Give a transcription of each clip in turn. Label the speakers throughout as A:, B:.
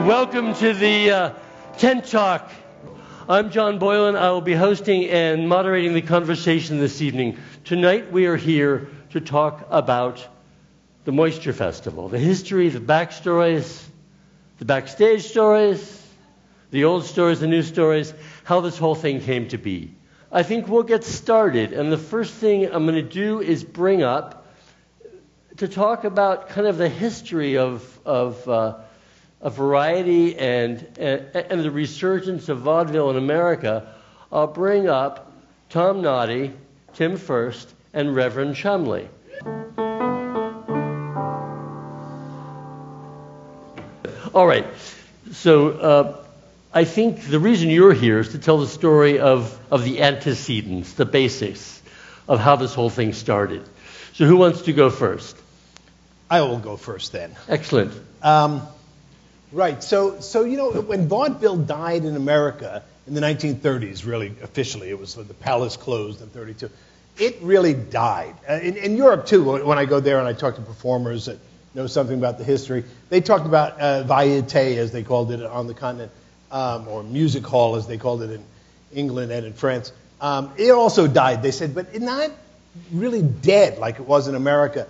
A: Welcome to the Tent Talk. I'm John Boylan. I will be hosting and moderating the conversation this evening. Tonight we are here to talk about the Moisture Festival, the history, the backstories, the backstage stories, the old stories, the new stories, how this whole thing came to be. I think we'll get started, and the first thing I'm going to do is bring up to talk about kind of the history of variety and the resurgence of vaudeville in America. I'll bring up Tom Noddy, Tim First, and Reverend Chumley. All right, so I think the reason you're here is to tell the story of the antecedents, the basics of how this whole thing started. So who wants to go first?
B: I will go first then.
A: Excellent.
B: Right, so you know, when vaudeville died in America in the 1930s, really officially, it was the Palace closed in 32, it really died. In Europe too, when I go there and I talk to performers that know something about the history, they talked about variété, as they called it on the continent, or music hall, as they called it in England and in France. It also died, they said, but not really dead like it was in America.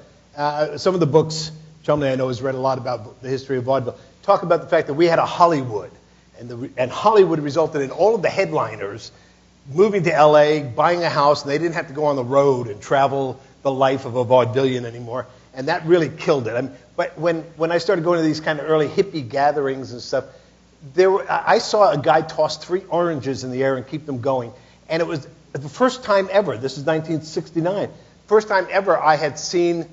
B: Some of the books, Chumley I know has read a lot about the history of vaudeville, talk about the fact that we had a Hollywood, and Hollywood resulted in all of the headliners moving to LA, buying a house, and they didn't have to go on the road and travel the life of a vaudevillian anymore, and that really killed it. But when I started going to these kind of early hippie gatherings and stuff, I saw a guy toss 3 oranges in the air and keep them going, and it was the first time ever, this is 1969, first time ever I had seen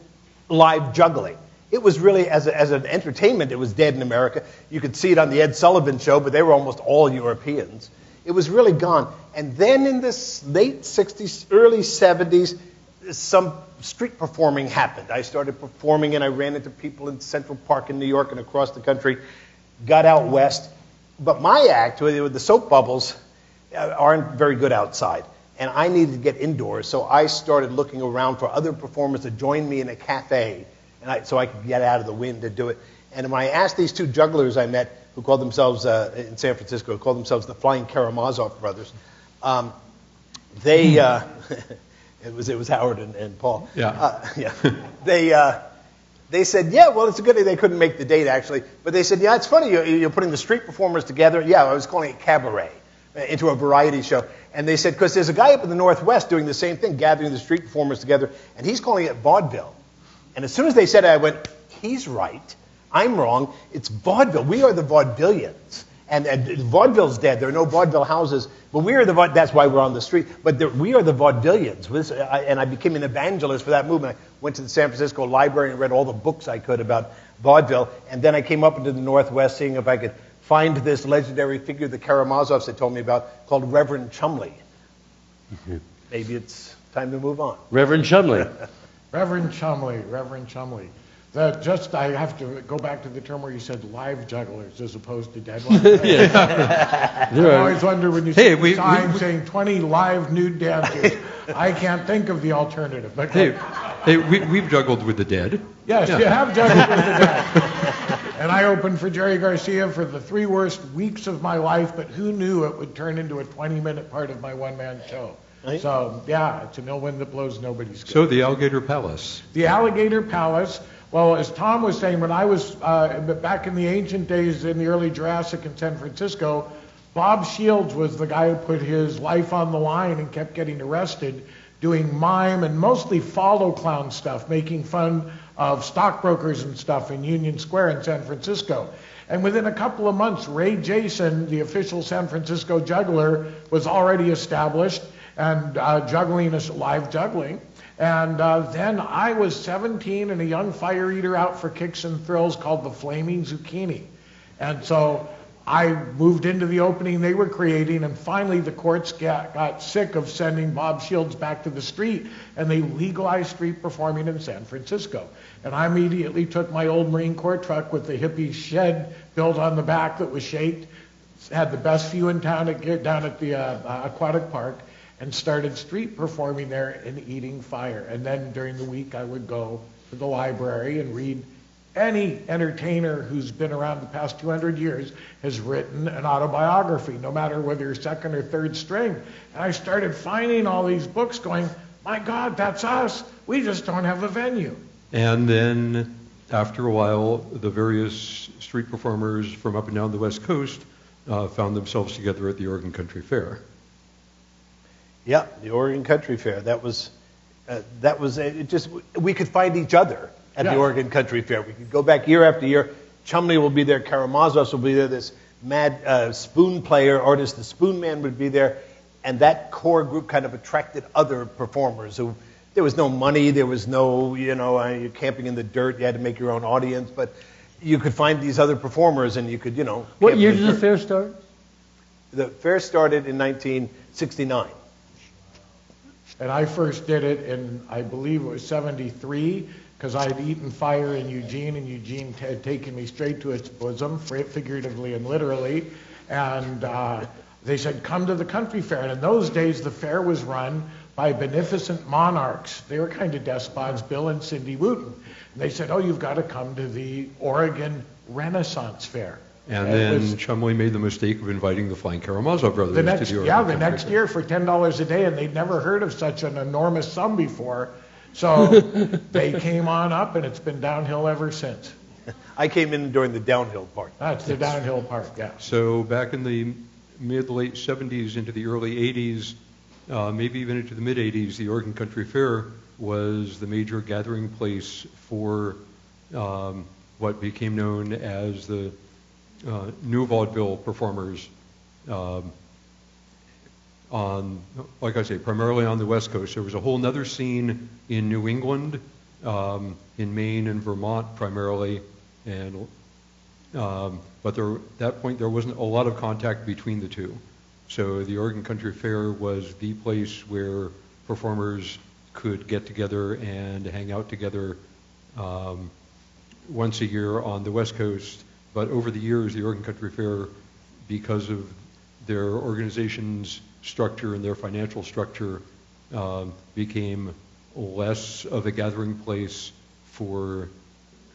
B: live juggling. It was really, as an entertainment, it was dead in America. You could see it on the Ed Sullivan Show, but they were almost all Europeans. It was really gone. And then in the late 60s, early 70s, some street performing happened. I started performing, and I ran into people in Central Park in New York and across the country, got out west. But my act, with the soap bubbles, aren't very good outside. And I needed to get indoors, so I started looking around for other performers to join me in a cafe, so I could get out of the wind to do it. And when I asked these 2 jugglers I met, who called themselves, in San Francisco, called themselves the Flying Karamazov Brothers, it was Howard and Paul. They said, yeah, well, it's a good thing they couldn't make the date, actually. But they said, yeah, it's funny, you're putting the street performers together. Yeah, I was calling it cabaret, into a variety show. And they said, because there's a guy up in the Northwest doing the same thing, gathering the street performers together, and he's calling it vaudeville. And as soon as they said it, I went, he's right. I'm wrong. It's vaudeville. We are the vaudevillians. And vaudeville's dead. There are no vaudeville houses. But we are that's why we're on the street. But we are the vaudevillians. And I became an evangelist for that movement. I went to the San Francisco Library and read all the books I could about vaudeville. And then I came up into the Northwest, seeing if I could find this legendary figure the Karamazovs had told me about, called Reverend Chumley. Maybe it's time to move on.
A: Reverend Chumley.
C: Reverend Chumley. I have to go back to the term where you said live jugglers as opposed to dead ones. I always wonder when you see a sign saying 20 live nude dancers. I can't think of the alternative. But
D: we've juggled with the dead.
C: Yes, yeah. You have juggled with the dead. And I opened for Jerry Garcia for the 3 worst weeks of my life, but who knew it would turn into a 20-minute part of my one-man show. Right. So, yeah, it's a no wind that blows nobody's good.
D: So the Alligator Palace.
C: The Alligator Palace. Well, as Tom was saying, when I was back in the ancient days in the early Jurassic in San Francisco, Bob Shields was the guy who put his life on the line and kept getting arrested doing mime and mostly follow clown stuff, making fun of stockbrokers and stuff in Union Square in San Francisco. And within a couple of months, Ray Jason, the official San Francisco juggler, was already established and juggling is live juggling. And then I was 17 and a young fire eater out for kicks and thrills called the Flaming Zucchini. And so I moved into the opening they were creating, and finally the courts got sick of sending Bob Shields back to the street, and they legalized street performing in San Francisco. And I immediately took my old Marine Corps truck with the hippie shed built on the back that was shaped, had the best view in town down at the aquatic park, and started street performing there and eating fire. And then during the week I would go to the library and read Any entertainer who's been around the past 200 years has written an autobiography, no matter whether you're second or third string. And I started finding all these books going, my God, that's us. We just don't have a venue.
D: And then after a while, the various street performers from up and down the West Coast found themselves together at the Oregon Country Fair.
B: Yeah, the Oregon Country Fair. That was it. Just we could find each other at the Oregon Country Fair. We could go back year after year. Chumley will be there. Karamazov will be there. This mad spoon player artist, the Spoon Man, would be there, and that core group kind of attracted other performers. Who there was no money, there was no you're camping in the dirt. You had to make your own audience, but you could find these other performers, and you could
A: What year did the fair start?
B: The fair started in 1969.
C: And I first did it in, I believe it was 73, because I'd eaten fire in Eugene, and Eugene had taken me straight to its bosom, figuratively and literally. And they said, come to the country fair. And in those days, the fair was run by beneficent monarchs. They were kind of despots, Bill and Cindy Wooten. And they said, oh, you've got to come to the Oregon Renaissance Fair.
D: And then Chumley made the mistake of inviting the Flying Karamazov brothers to the Oregon Country
C: Fair. The next year for $10 a day, and they'd never heard of such an enormous sum before. So they came on up, and it's been downhill ever since.
B: I came in during the downhill part.
C: That's the downhill part, yeah.
D: So back in the mid-late 70s into the early 80s, maybe even into the mid-80s, the Oregon Country Fair was the major gathering place for what became known as the new vaudeville performers on, like I say, primarily on the West Coast. There was a whole other scene in New England, in Maine and Vermont primarily, and but at that point there wasn't a lot of contact between the two. So the Oregon Country Fair was the place where performers could get together and hang out together once a year on the West Coast. But over the years, the Oregon Country Fair, because of their organization's structure and their financial structure, became less of a gathering place for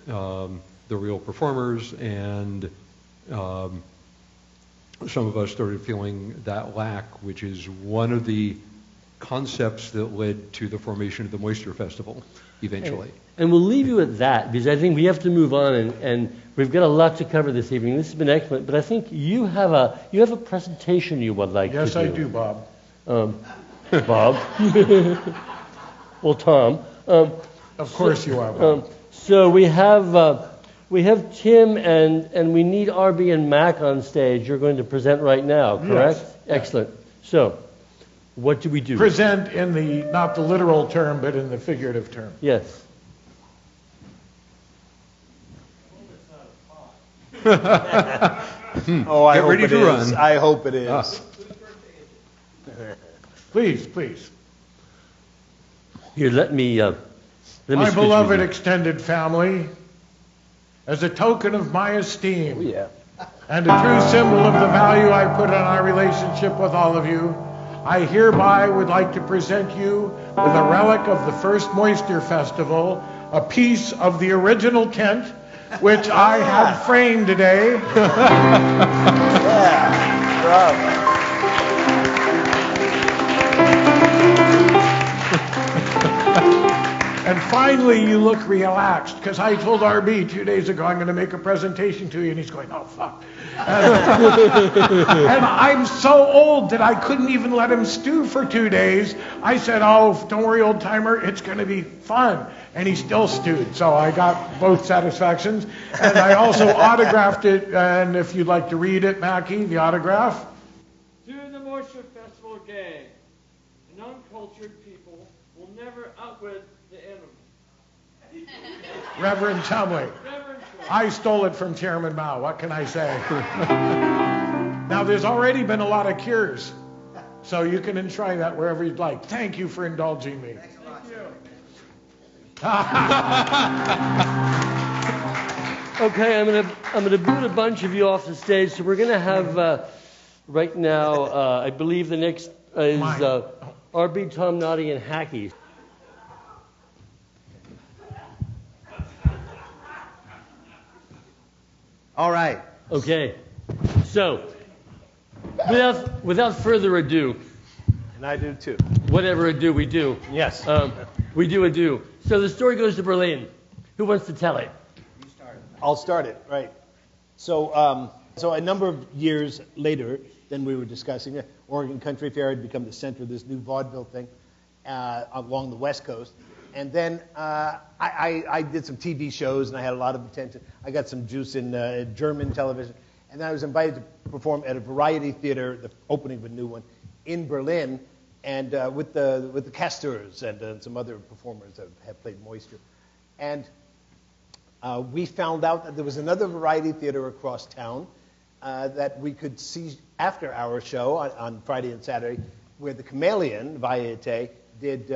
D: the real performers, and some of us started feeling that lack, which is one of the concepts that led to the formation of the Moisture Festival eventually.
A: And we'll leave you at that, because I think we have to move on, and we've got a lot to cover this evening. This has been excellent, but I think you have a presentation you would like to do.
C: Yes, I do, Bob.
A: Bob. Well, Tom.
C: Of course you are, Bob.
A: So we have Tim, and we need RB and Mac on stage. You're going to present right now, correct?
C: Yes.
A: Excellent. So, what do we do?
C: Present in the, not the literal term, but in the figurative term.
A: Yes.
B: Oh, I
D: Get
B: hope
D: ready
B: it
D: to
B: is.
D: run.
B: I hope it is.
C: Please, please.
A: Here, let me
C: My
A: switch with
C: beloved
A: you.
C: extended family, as a token of my esteem
B: Yeah.
C: and a true symbol of the value I put on our relationship with all of you, I hereby would like to present you with a relic of the first Moisture Festival, a piece of the original tent, which I had framed today.
B: Yeah. Bravo.
C: And finally, you look relaxed, because I told RB 2 days ago I'm going to make a presentation to you, and he's going, oh, fuck. And I'm so old that I couldn't even let him stew for 2 days. I said, oh, don't worry, old timer, it's going to be fun. And he still stewed, so I got both satisfactions. And I also autographed it, and if you'd like to read it, Mackie, the autograph.
A: To the Moisture Festival gang, an uncultured people will never outwit the enemy.
C: Reverend Chumley. I stole it from Chairman Mao. What can I say? Now, there's already been a lot of cures, so you can enshrine that wherever you'd like. Thank you for indulging me.
A: Okay, I'm gonna boot a bunch of you off the stage. So we're gonna have right now. I believe the next is RB, Tom Noddy, and Hacky.
E: All right.
A: Okay. So, without further ado,
B: And I do too.
A: whatever ado we do,
B: Yes.
A: we do ado. So the story goes to Berlin. Who wants to tell it?
B: I'll start it, right. So, so a number of years later than we were discussing, Oregon Country Fair had become the center of this new vaudeville thing along the West Coast. And then I did some TV shows, and I had a lot of attention. I got some juice in German television. And then I was invited to perform at a variety theater, the opening of a new one, in Berlin, and with the Castors and some other performers that have played Moisture. And we found out that there was another variety theater across town that we could see after our show on Friday and Saturday, where the Chameleon, Varieté, did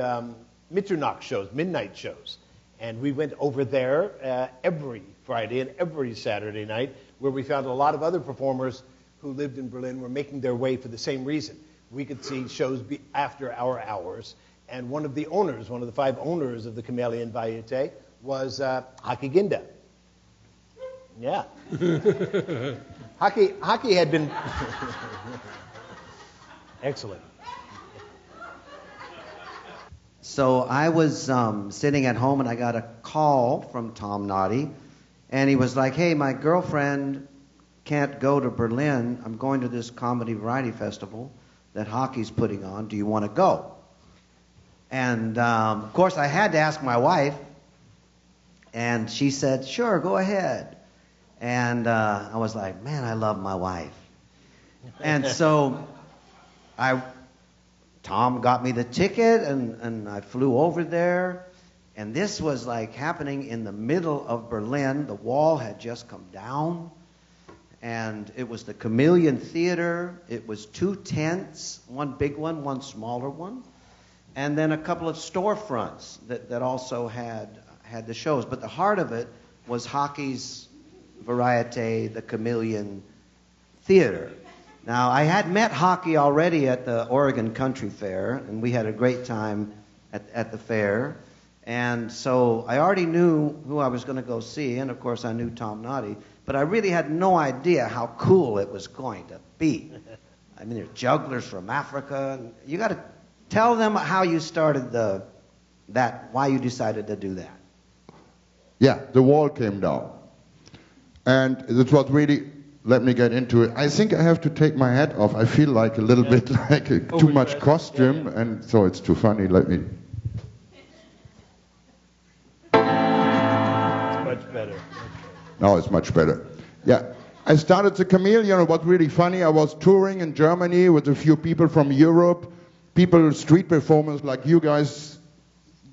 B: Mitternacht shows, midnight shows. And we went over there every Friday and every Saturday night, where we found a lot of other performers who lived in Berlin were making their way for the same reason. We could see shows after our hours. And one of the 5 owners of the Chameleon Varieté was Haki Ginda. Yeah. Haki had been... Excellent.
E: So I was sitting at home and I got a call from Tom Noddy, and he was like, "Hey, my girlfriend can't go to Berlin. I'm going to this comedy variety festival that Haki's putting on. Do you want to go?" And of course I had to ask my wife, and she said, "Sure, go ahead." And I was like, man, I love my wife. And so Tom got me the ticket, and I flew over there. And this was like happening in the middle of Berlin. The wall had just come down. And it was the Chameleon Theater. It was 2 tents, one big one, one smaller one. And then a couple of storefronts that also had the shows. But the heart of it was Haki's Varieté, the Chameleon Theater. Now, I had met Haki already at the Oregon Country Fair, and we had a great time at the fair. And so I already knew who I was going to go see, and of course I knew Tom Noddy, but I really had no idea how cool it was going to be. I mean, there are jugglers from Africa. And you got to tell them how you started why you decided to do that.
F: Yeah, the wall came down. And it was really, let me get into it. I think I have to take my hat off. I feel like a little bit like too much costume, and so it's too funny. Let me...
B: It's much better.
F: Now it's much better. Yeah, I started the Chameleon. It was really funny. I was touring in Germany with a few people from Europe, street performers like you guys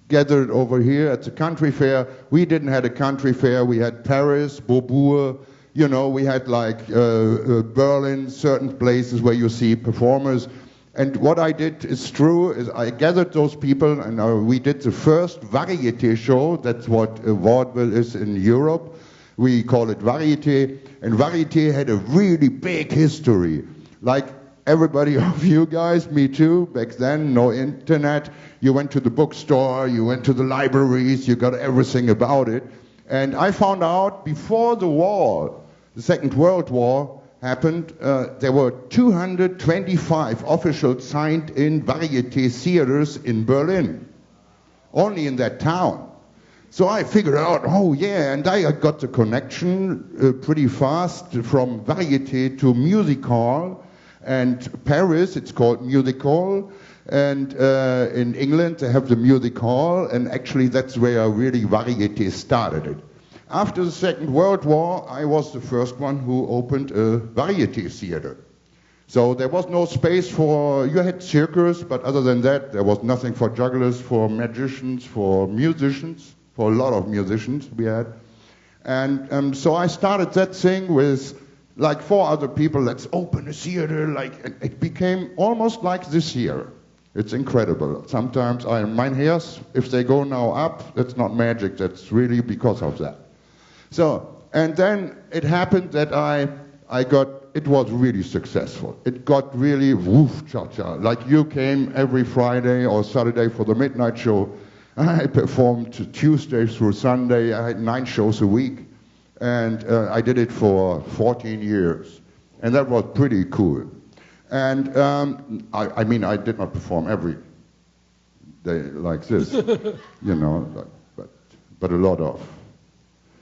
F: gathered over here at the country fair. We didn't have a country fair. We had Paris, Beaubourg, we had like Berlin, certain places where you see performers. And what I did is true, is I gathered those people, and we did the first Varieté show. That's what vaudeville is in Europe. We call it Varieté. And Varieté had a really big history. Like everybody of you guys, me too, back then, no internet. You went to the bookstore, you went to the libraries, you got everything about it. And I found out before the war, the Second World War happened, there were 225 officials signed in Varieté theaters in Berlin, only in that town. So I figured out, oh yeah, and I got the connection pretty fast from Varieté to music hall. And Paris, it's called music hall. And in England, they have the music hall, and actually that's where really Varieté started it. After the Second World War, I was the first one who opened a Varieté theater. So there was no space you had circus, but other than that, there was nothing for jugglers, for magicians, for musicians, for a lot of musicians we had. And so I started that thing with like 4 other people. Let's open a theater. It became almost like this year. It's incredible. Sometimes my hairs, if they go now up, that's not magic. That's really because of that. So, and then it happened that it was really successful. It got really woof cha-cha. Like you came every Friday or Saturday for the midnight show. I performed Tuesday through Sunday. I had 9 shows a week. And I did it for 14 years. And that was pretty cool. And I mean, I did not perform every day like this, you know, but a lot of.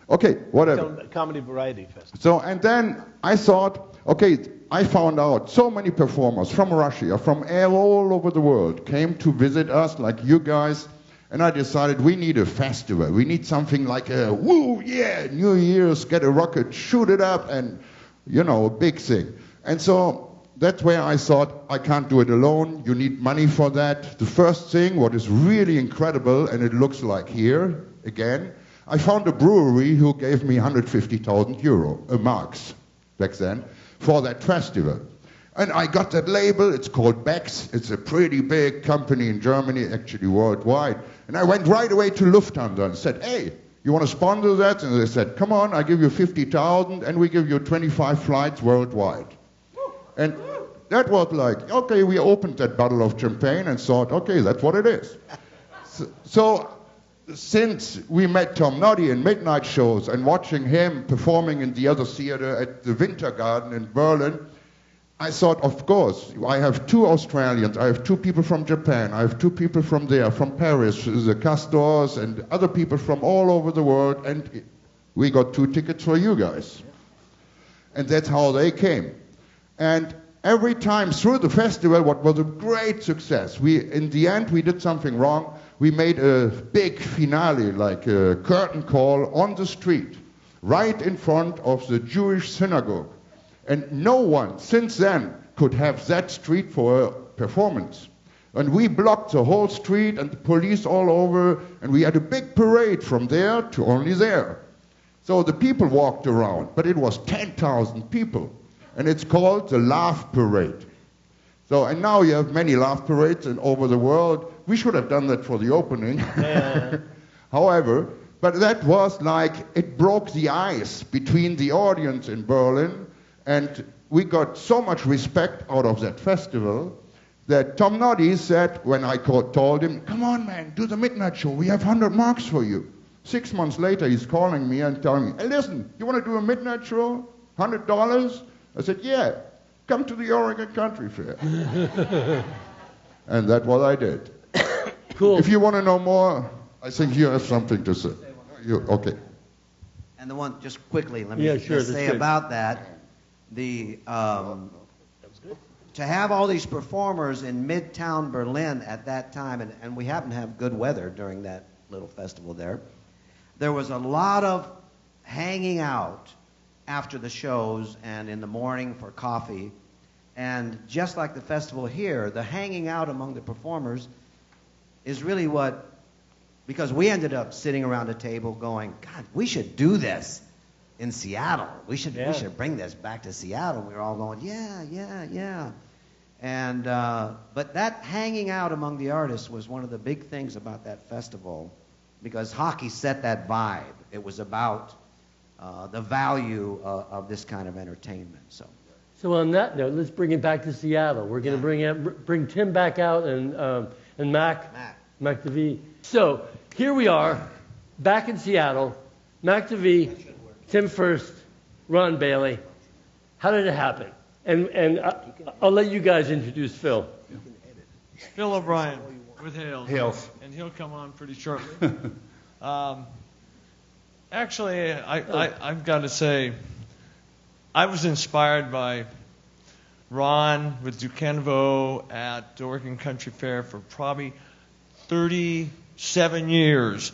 F: Okay, whatever.
B: Comedy Variety Festival.
F: So, and then I thought, okay, I found out so many performers from Russia, from all over the world, came to visit us, like you guys, and I decided we need a festival. We need something like a, woo, yeah, New Year's, get a rocket, shoot it up, and, you know, a big thing. And so that's where I thought, I can't do it alone. You need money for that. The first thing, what is really incredible, and it looks like here, again, I found a brewery who gave me 150,000 euro, marks, back then, for that festival. And I got that label, it's called Beck's. It's a pretty big company in Germany, actually worldwide. And I went right away to Lufthansa and said, hey, you want to sponsor that? And they said, come on, I give you 50,000 and we give you 25 flights worldwide. And that was like, okay, we opened that bottle of champagne and thought, okay, that's what it is. So since we met Tom Noddy in midnight shows and watching him performing in the other theater at the Winter Garden in Berlin, I thought, of course, I have 2 Australians, I have 2 people from Japan, I have 2 people from there, from Paris, the Castors, and other people from all over the world, and we got 2 tickets for you guys. And that's how they came. And every time through the festival, what was a great success, in the end, we did something wrong. We made a big finale, like a curtain call on the street, right in front of the Jewish synagogue. And no one since then could have that street for a performance. And we blocked the whole street and the police all over, and we had a big parade from there to only there. So the people walked around, but it was 10,000 people. And it's called the Laugh Parade. So, and now you have many laugh parades over the world. We should have done that for the opening. Yeah. However, but that was like, it broke the ice between the audience in Berlin, and we got so much respect out of that festival that Tom Noddy said, when I told him, come on man, do the midnight show, we have 100 marks for you. 6 months later, he's calling me and telling me, hey listen, you want to do a midnight show? $100? I said, yeah. Come to the Oregon Country Fair. And that's what I did.
A: Cool.
F: If you want to know more, I think you have something to say. Okay.
E: And the one, just quickly, let me
A: sure,
E: just say
A: good.
E: about that, to have all these performers in Midtown Berlin at that time, and we happened to have good weather during that little festival there, there was a lot of hanging out after the shows and in the morning for coffee. And just like the festival here, the hanging out among the performers is really what, because we ended up sitting around a table going, God, we should do this in Seattle. We should bring this back to Seattle. We were all going, yeah. And, but that hanging out among the artists was one of the big things about that festival, because hockey set that vibe. It was about the value of this kind of entertainment.
A: So on that note, let's bring it back to Seattle. We're going to bring Tim back out and Mac DeVee. So here we are, back in Seattle. Mac DeVee, Tim first, Ron Bailey. How did it happen? And I'll let you guys introduce Phil.
G: Phil O'Brien with Hales.
B: Hales.
G: And he'll come on pretty shortly. Actually, I've got to say, I was inspired by Ron with Duquesnoy at the Oregon Country Fair for probably 37 years.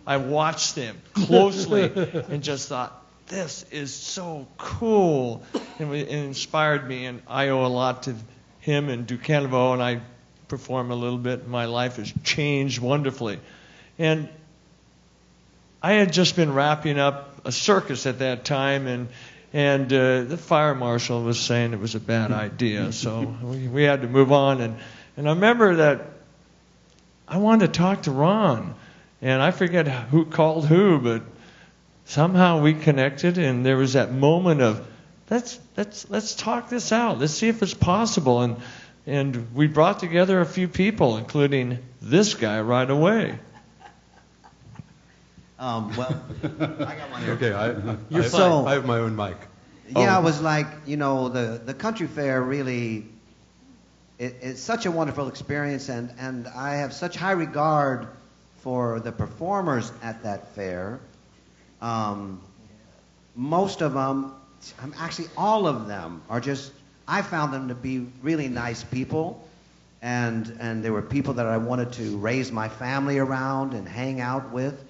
G: I watched him closely and just thought, this is so cool. And it inspired me, and I owe a lot to him and Duquesnoy, and I perform a little bit. My life has changed wonderfully. And I had just been wrapping up a circus at that time, and the fire marshal was saying it was a bad idea, so we had to move on. And I remember that I wanted to talk to Ron, and I forget who called who, but somehow we connected, and there was that moment of let's talk this out, let's see if it's possible, and we brought together a few people, including this guy right away.
E: Well, I got one here.
D: Okay,
A: You're fine.
D: I have my own mic.
E: Yeah, it was like, you know, the country fair really, it's such a wonderful experience, and I have such high regard for the performers at that fair. Most of them, actually all of them, are just, I found them to be really nice people, and they were people that I wanted to raise my family around and hang out with.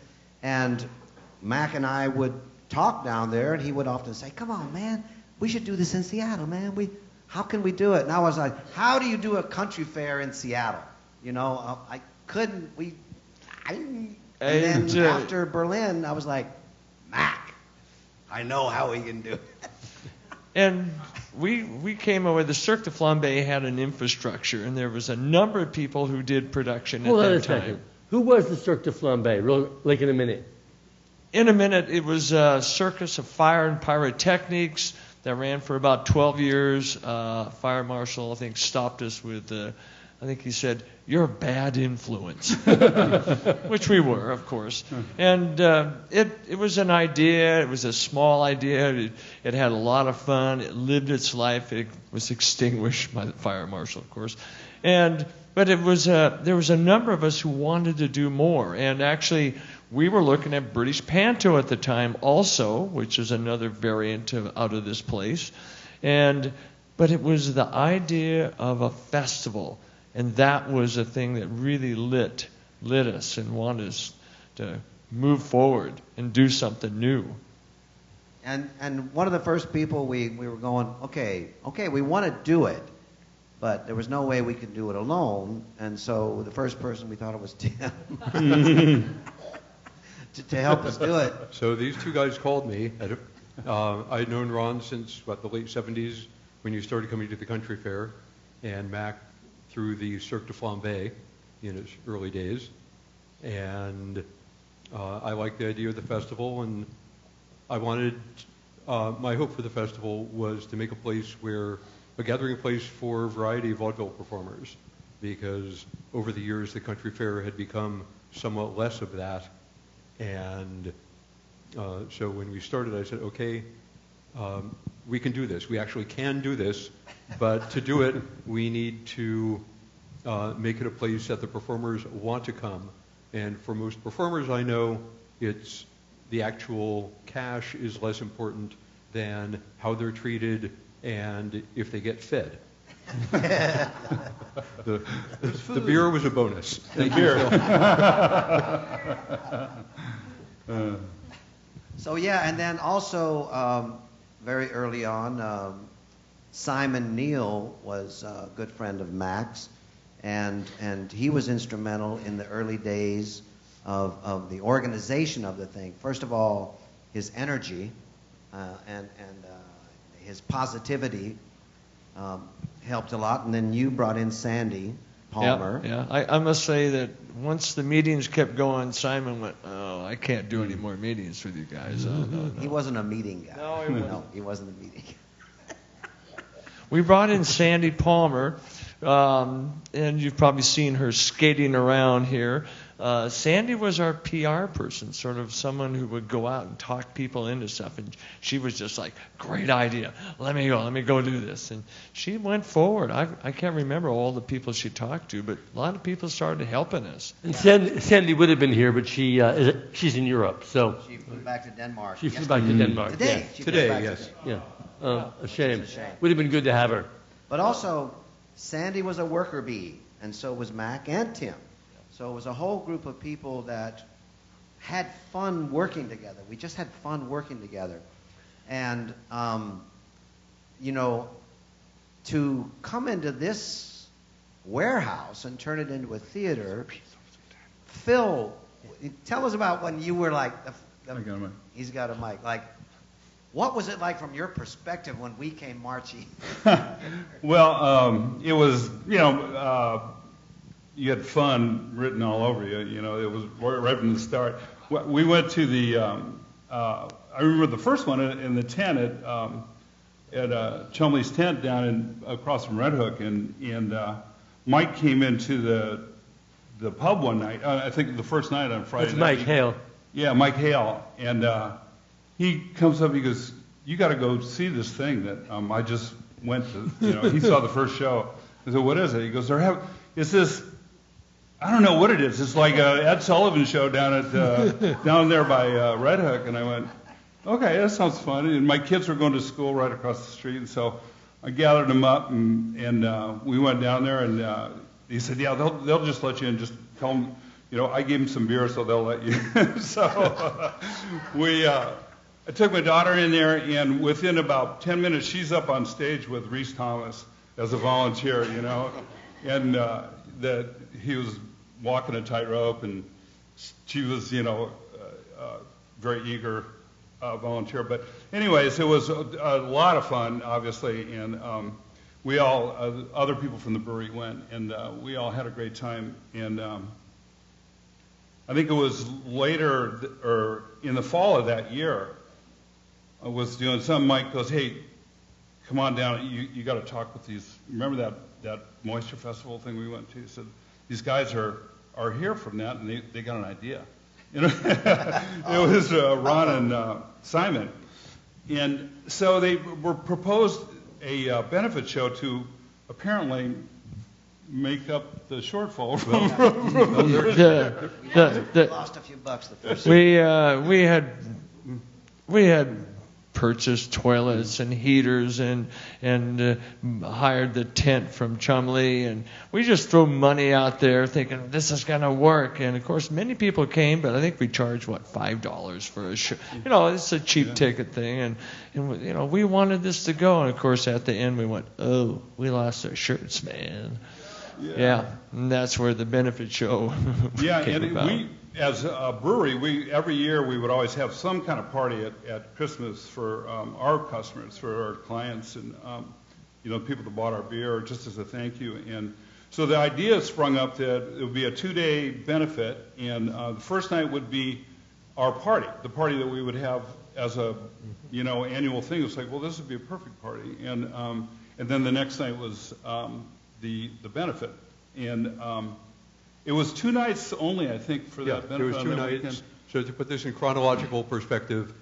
E: And Mac and I would talk down there, and he would often say, "Come on, man, we should do this in Seattle, man. How can we do it?" And I was like, "How do you do a country fair in Seattle?" You know, I couldn't. And then after Berlin, I was like, "Mac, I know how we can do it."
G: And we came over, the Cirque du Flambe had an infrastructure, and there was a number of people who did production
A: Hold
G: at
A: on
G: that
A: a second.
G: time.
A: Who was the Cirque du Flambe? Like in a minute.
G: In a minute, it was a circus of fire and pyrotechnics that ran for about 12 years. Fire marshal, I think, stopped us with, I think he said, "You're a bad influence," which we were, of course. And it was an idea. It was a small idea. It had a lot of fun. It lived its life. It was extinguished by the fire marshal, of course. But it was there was a number of us who wanted to do more. And actually, we were looking at British Panto at the time also, which is another variant out of this place. But it was the idea of a festival. And that was a thing that really lit us and wanted us to move forward and do something new.
E: And one of the first people we were going, okay, we want to do it, but there was no way we could do it alone. And so the first person we thought of was Tim to help us do it.
D: So these two guys called me. I'd known Ron since, the late 70s when you started coming to the country fair, and Mac through the Cirque du Flambe in its early days. And I liked the idea of the festival, and I wanted, my hope for the festival was to make a gathering place for a variety of vaudeville performers, because over the years the country fair had become somewhat less of that. And so when we started, I said, okay, we can do this. We actually can do this, but to do it, we need to make it a place that the performers want to come. And for most performers I know, it's the actual cash is less important than how they're treated and if they get fed. The beer was a bonus. Thank you.
E: So yeah, and then also very early on, Simon Neal was a good friend of Mac's, and he was instrumental in the early days of the organization of the thing. First of all, his energy and his positivity helped a lot, and then you brought in Sandy Palmer.
G: Yeah. I must say that once the meetings kept going, Simon went, "Oh, I can't do any more meetings with you guys." No.
E: He wasn't a meeting guy.
G: No, he wasn't.
E: No, he wasn't a meeting guy.
G: We brought in Sandy Palmer, and you've probably seen her skating around here. Sandy was our PR person, sort of someone who would go out and talk people into stuff. And she was just like, "Great idea. Let me go do this." And she went forward. I can't remember all the people she talked to, but a lot of people started helping us.
A: And Sandy would have been here, but she's in Europe, so
E: She flew back to Denmark.
A: she flew back to Denmark.
E: Today.
A: Yeah.
E: She flew
D: Today,
E: back
D: yes.
E: today.
A: Yeah. A shame.
E: It's a shame.
A: Would have been good to have her.
E: But also, Sandy was a worker bee, and so was Mac and Tim. So it was a whole group of people that had fun working together. We just had fun working together. And, to come into this warehouse and turn it into a theater, Phil, tell us about when you were like, he's got a mic, like, what was it like from your perspective when we came marching?
H: Well, it was, you had fun written all over you. It was right from the start. We went to the, I remember the first one in the tent at Chumley's tent down across from Red Hook, and Mike came into the pub one night. I think the first night on Friday
A: That's
H: night.
A: Mike Hale.
H: Yeah, Mike Hale. And he comes up, he goes, you got to go see this thing that I just went to, he saw the first show. I said, what is it? He goes, it's this, I don't know what it is. It's like a Ed Sullivan show down at down there by Red Hook. And I went, okay, that sounds fun. And my kids were going to school right across the street. And so I gathered them up and we went down there and he said, yeah, they'll just let you in. Just tell them, I gave them some beer, so they'll let you. So I took my daughter in there, and within about 10 minutes, she's up on stage with Reese Thomas as a volunteer, and that he was walking a tightrope, and she was, very eager volunteer. But anyways, it was a lot of fun, obviously, and we all, other people from the brewery went, and we all had a great time. And I think it was later, or in the fall of that year, I was doing something. Mike goes, hey, come on down. You got to talk with these. Remember that Moisture Festival thing we went to? He said, these guys are here from that, and they got an idea. It was Ron and Simon. And so they were proposed a benefit show to apparently make up the shortfall
E: We lost a few bucks the first
G: we had purchased toilets and heaters and hired the tent from Chumley, and we just threw money out there thinking this is going to work. And of course many people came, but I think we charged $5 for a show. It's a cheap ticket thing, and we wanted this to go, and of course at the end we went, oh, we lost our shirts, man. Yeah, and that's where the benefit show came about.
H: We, as a brewery, every year we would always have some kind of party at Christmas for our customers, for our clients, and people that bought our beer, just as a thank you. And so the idea sprung up that it would be a 2-day benefit, and the first night would be our party, the party that we would have as a annual thing. It's like, well, this would be a perfect party, and then the next night was the benefit, and it was 2 nights only, I think, for that benefit.
D: It was 2 nights. Weekend. So to put this in chronological perspective,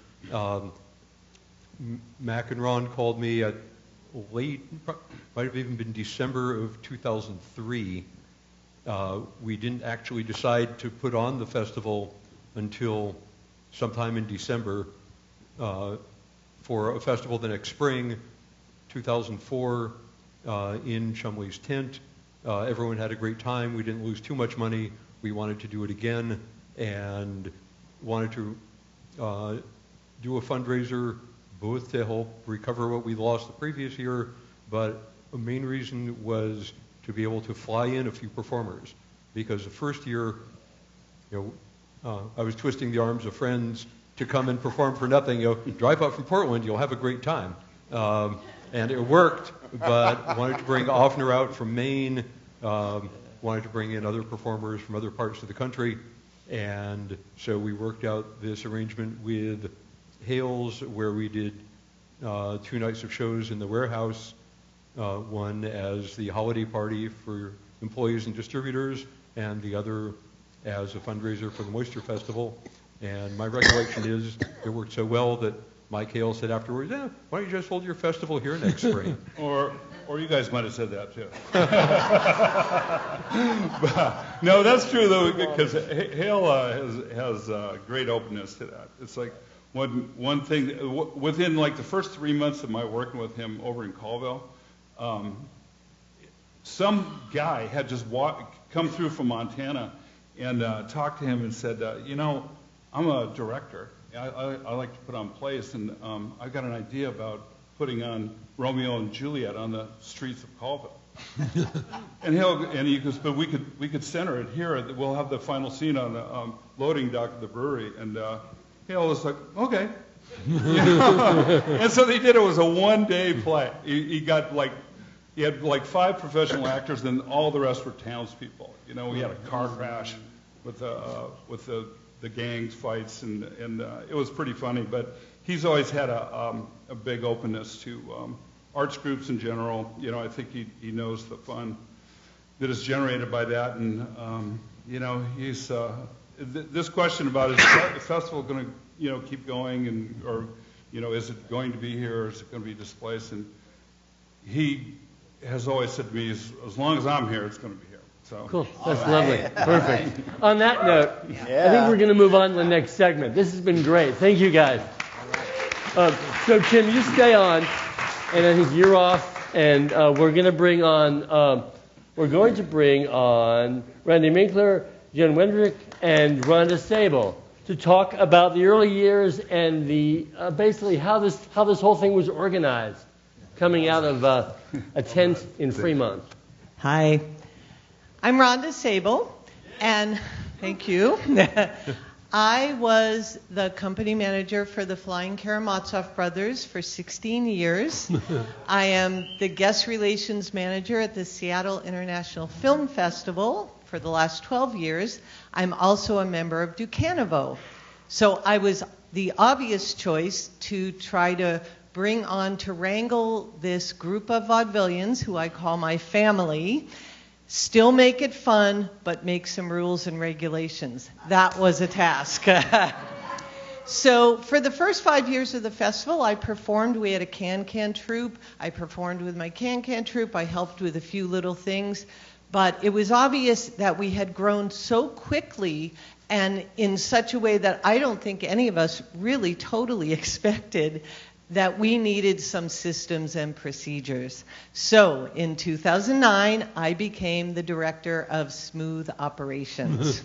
D: Mac and Ron called me at might have even been December of 2003. We didn't actually decide to put on the festival until sometime in December for a festival the next spring, 2004, in Chumley's tent. Everyone had a great time. We didn't lose too much money. We wanted to do it again and wanted to do a fundraiser both to help recover what we lost the previous year, but a main reason was to be able to fly in a few performers, because the first year, I was twisting the arms of friends to come and perform for nothing. Drive up from Portland, you'll have a great time. And it worked, but wanted to bring Offner out from Maine, wanted to bring in other performers from other parts of the country, and so we worked out this arrangement with Hales, where we did 2 nights of shows in the warehouse, one as the holiday party for employees and distributors, and the other as a fundraiser for the Moisture Festival. And my recollection is it worked so well that Mike Hale said afterwards, why don't you just hold your festival here next spring?
H: Or you guys might have said that too. But, no, that's true though, because Hale has great openness to that. It's like one thing within like the first 3 months of my working with him over in Colville, some guy had just come through from Montana and talked to him and said, I'm a director. I like to put on plays, and I've got an idea about putting on Romeo and Juliet on the streets of Colville. and he goes, but we could center it here. We'll have the final scene on the loading dock of the brewery. And Hale was like, okay. And so they did. It was a 1-day play. He had like 5 professional actors, and all the rest were townspeople. We had a car crash with the gangs fights, and it was pretty funny. But he's always had a big openness to arts groups in general. I think he knows the fun that is generated by that, and he's this question about is the festival going to, keep going, or is it going to be here, or is it going to be displaced? And he has always said to me, as long as I'm here, it's going to be here. So
A: cool. That's lovely. Perfect. On that note, I think we're going to move on to the next segment. This has been great. Thank you, guys. So Tim, you stay on, and I think you're off, and we're going to bring on Randy Minkler, Jen Wendrick, and Rhonda Sable to talk about the early years and the basically how this whole thing was organized, coming out of a tent in Fremont.
I: Hi, I'm Rhonda Sable, and thank you. I was the company manager for the Flying Karamazov Brothers for 16 years. I am the guest relations manager at the Seattle International Film Festival for the last 12 years. I'm also a member of Ducanovo. So I was the obvious choice to try to bring on to wrangle this group of vaudevillians, who I call my family, still make it fun, but make some rules and regulations. That was a task. So for the first 5 years of the festival, I performed. We had a can-can troupe. I performed with my can-can troupe. I helped with a few little things. But it was obvious that we had grown so quickly and in such a way that I don't think any of us really totally expected, that we needed some systems and procedures. So in 2009, I became the director of smooth operations.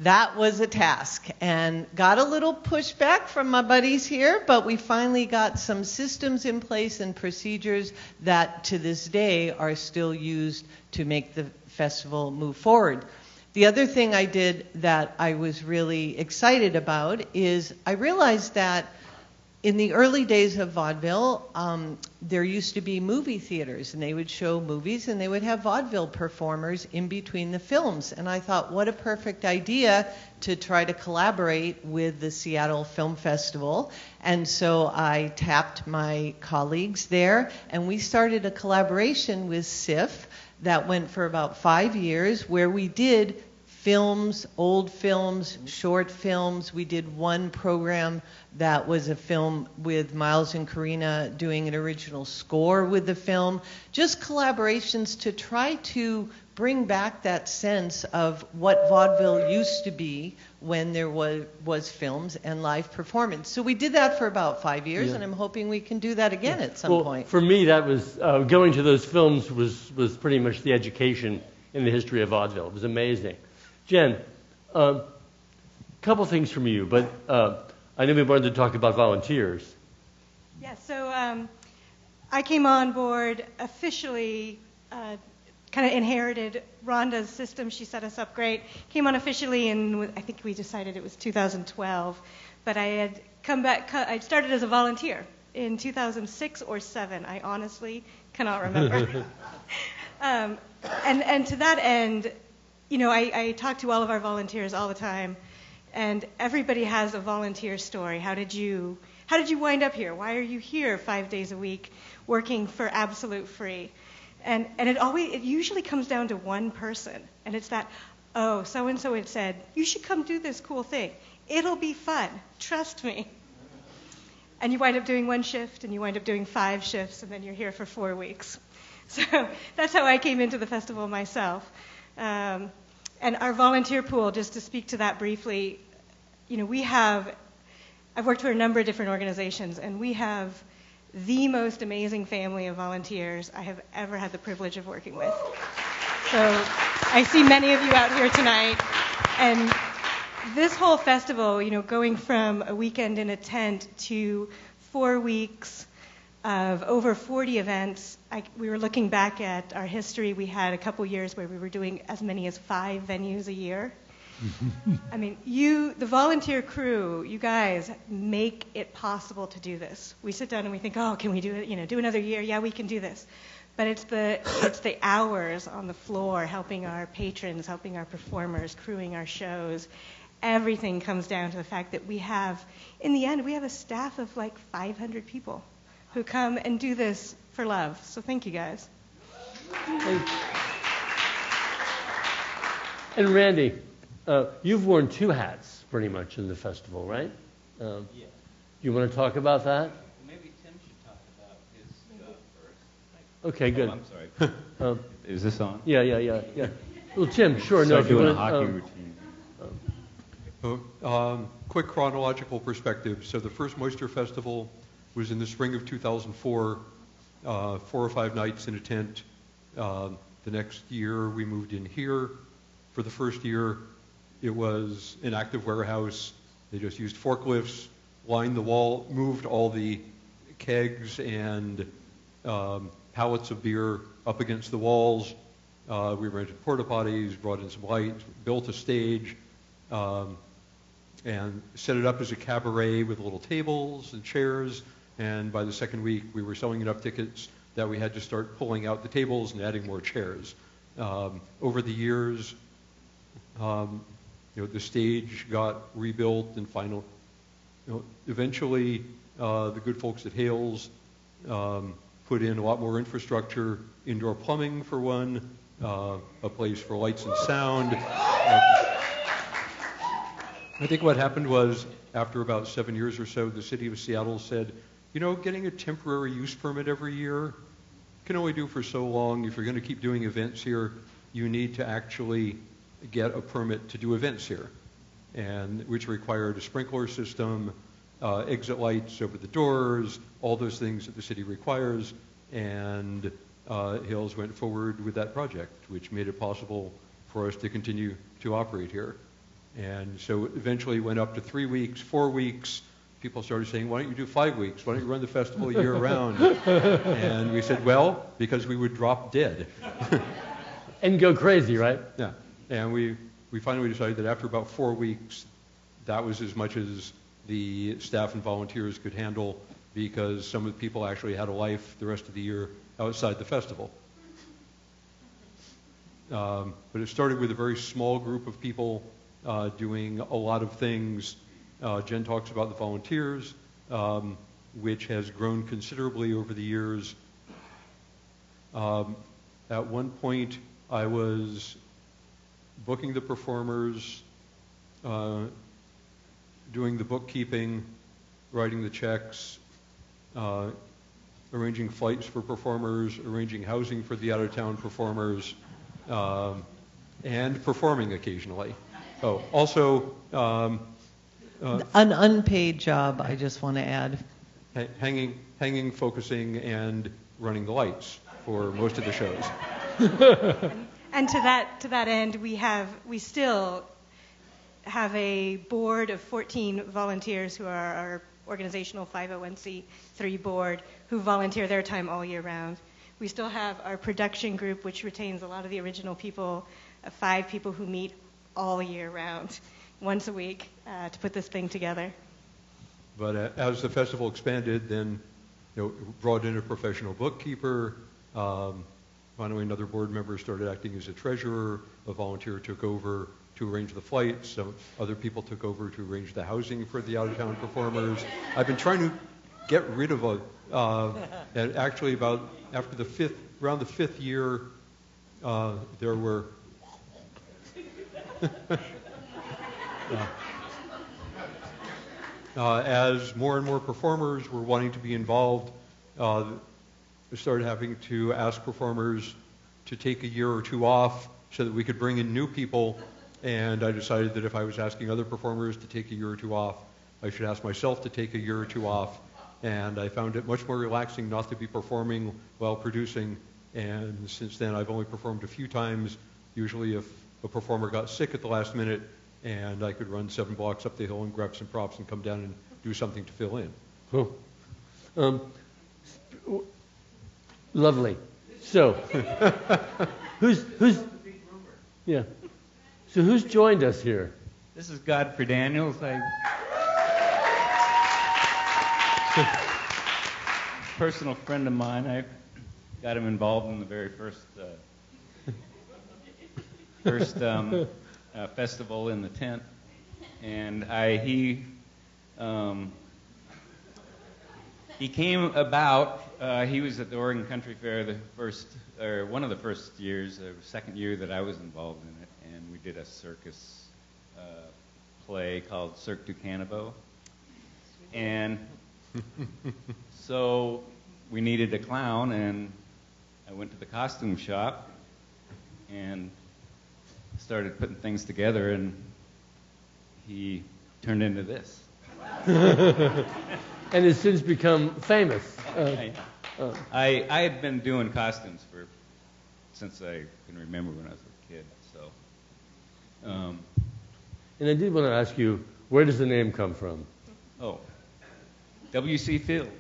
I: That was a task, and got a little pushback from my buddies here, but we finally got some systems in place and procedures that to this day are still used to make the festival move forward. The other thing I did that I was really excited about is I realized that in the early days of vaudeville, there used to be movie theaters, and they would show movies, and they would have vaudeville performers in between the films. And I thought, what a perfect idea to try to collaborate with the Seattle Film Festival. And so I tapped my colleagues there, and we started a collaboration with SIF that went for about 5 years, where we did films, old films, short films. We did one program that was a film with Miles and Karina doing an original score with the film. Just collaborations to try to bring back that sense of what vaudeville used to be when there was films and live performance. So we did that for about 5 years, and I'm hoping we can do that again at some point.
A: For me, that was going to those films was pretty much the education in the history of vaudeville. It was amazing. Jen, a couple things from you, but I know we wanted to talk about volunteers.
J: Yeah, so I came on board officially, kind of inherited Rhonda's system. She set us up great. Came on officially in, I think we decided it was 2012, but I had come back, I started as a volunteer in 2006 or 7. I honestly cannot remember. And to that end, I talk to all of our volunteers all the time, and everybody has a volunteer story. How did you wind up here? Why are you here 5 days a week working for absolute free? And it usually comes down to one person, and it's that, oh, so-and-so had said, you should come do this cool thing. It'll be fun. Trust me. And you wind up doing one shift, and you wind up doing 5 shifts, and then you're here for 4 weeks. So that's how I came into the festival myself. And our volunteer pool, just to speak to that briefly, I've worked for a number of different organizations, and we have the most amazing family of volunteers I have ever had the privilege of working with. So I see many of you out here tonight, and this whole festival, going from a weekend in a tent to 4 weeks of over 40 events. We were looking back at our history. We had a couple years where we were doing as many as 5 venues a year. I mean, the volunteer crew, you guys make it possible to do this. We sit down and we think, oh, can we do it? Do another year? Yeah, we can do this. But it's the hours on the floor helping our patrons, helping our performers, crewing our shows. Everything comes down to the fact that in the end, we have a staff of like 500 people who come and do this for love. So thank you, guys.
A: And Randy, You've worn two hats pretty much in the festival, right?
K: Yeah.
A: You want to talk about that?
K: Maybe Tim should talk about his first.
A: Okay, good.
K: I'm sorry. Is this on?
A: Yeah. Well, Tim, sure.
K: Start
A: if you
K: doing a
A: want
K: hockey routine.
D: Quick chronological perspective. So the first Moisture Festival was in the spring of 2004, 4 or 5 nights in a tent. The next year we moved in here. For the first year, it was an active warehouse. They just used forklifts, lined the wall, moved all the kegs and pallets of beer up against the walls. We rented porta potties, brought in some lights, built a stage, and set it up as a cabaret with little tables and chairs. And by the second week, we were selling enough tickets that we had to start pulling out the tables and adding more chairs. Over the years, the stage got rebuilt and eventually the good folks at Hales put in a lot more infrastructure, indoor plumbing for one, a place for lights and sound. I think what happened was, after about 7 years or so, the city of Seattle said, getting a temporary use permit every year can only do for so long. If you're going to keep doing events here, you need to actually get a permit to do events here, and which required a sprinkler system, exit lights over the doors, all those things that the city requires. And Hales went forward with that project, which made it possible for us to continue to operate here. And so eventually it went up to 3 weeks, 4 weeks. People started saying, why don't you do 5 weeks? Why don't you run the festival year round? And we said, well, because we would drop dead.
A: And go crazy, right?
D: Yeah. And we finally decided that after about 4 weeks, that was as much as the staff and volunteers could handle, because some of the people actually had a life the rest of the year outside the festival. But it started with a very small group of people doing a lot of things. Jen talks about the volunteers, which has grown considerably over the years. At one point, I was booking the performers, doing the bookkeeping, writing the checks, arranging flights for performers, arranging housing for the out-of-town performers, and performing occasionally. Oh, also...
I: an unpaid job, I just want to add.
D: Hanging, focusing, and running the lights for most of the shows.
J: And to that end, we still have a board of 14 volunteers who are our organizational 501c3 board, who volunteer their time all year round. We still have our production group, which retains a lot of the original people, 5 people who meet all year round, once a week, to put this thing together.
D: But as the festival expanded, then brought in a professional bookkeeper. Finally, another board member started acting as a treasurer. A volunteer took over to arrange the flights. Some other people took over to arrange the housing for the out-of-town performers. I've been trying to get rid of and actually about around the fifth year, there were as more and more performers were wanting to be involved, we started having to ask performers to take a year or two off so that we could bring in new people. And I decided that if I was asking other performers to take a year or two off, I should ask myself to take a year or two off. And I found it much more relaxing not to be performing while producing. And since then, I've only performed a few times, usually if a performer got sick at the last minute, and I could run 7 blocks up the hill and grab some props and come down and do something to fill in.
A: Cool. Lovely. So, who's yeah? So who's joined us here?
K: This is Godfrey Daniels. Personal friend of mine. I got him involved in the very first festival in the tent, and he came about. He was at the Oregon Country Fair one of the first years, the second year that I was involved in it, and we did a circus play called Cirque du Cannibal. And so we needed a clown, and I went to the costume shop and started putting things together, and he turned into this.
A: And has since become famous.
K: I had been doing costumes since I can remember when I was a kid. So.
A: And I did want to ask you, where does the name come from?
K: Oh, W.C. Fields.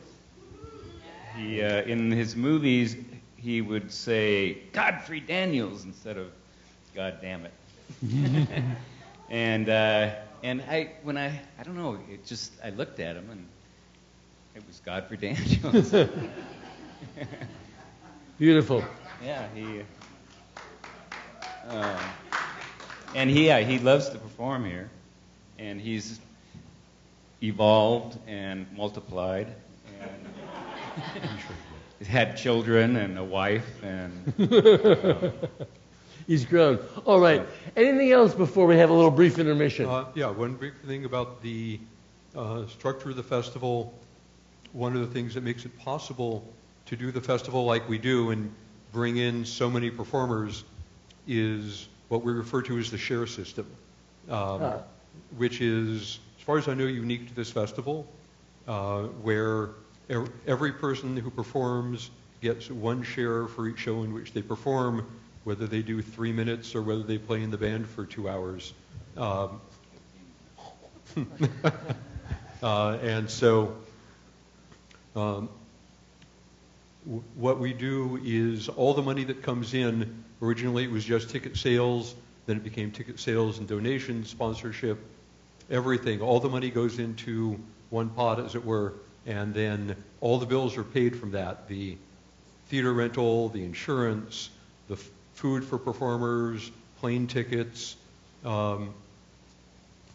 K: He in his movies he would say Godfrey Daniels instead of God damn it. and I don't know, I looked at him and it was Godfrey Daniels.
A: Beautiful.
K: Yeah, he loves to perform here, and he's evolved and multiplied, and had children and a wife, and
A: he's grown. All right. Anything else before we have a little brief intermission?
D: Yeah, one brief thing about the structure of the festival. One of the things that makes it possible to do the festival like we do and bring in so many performers is what we refer to as the share system, which is, as far as I know, unique to this festival, where every person who performs gets one share for each show in which they perform, whether they do 3 minutes or whether they play in the band for 2 hours. And so what we do is all the money that comes in, originally it was just ticket sales, then it became ticket sales and donations, sponsorship, everything. All the money goes into one pot, as it were, and then all the bills are paid from that. The theater rental, the insurance, the food for performers, plane tickets, all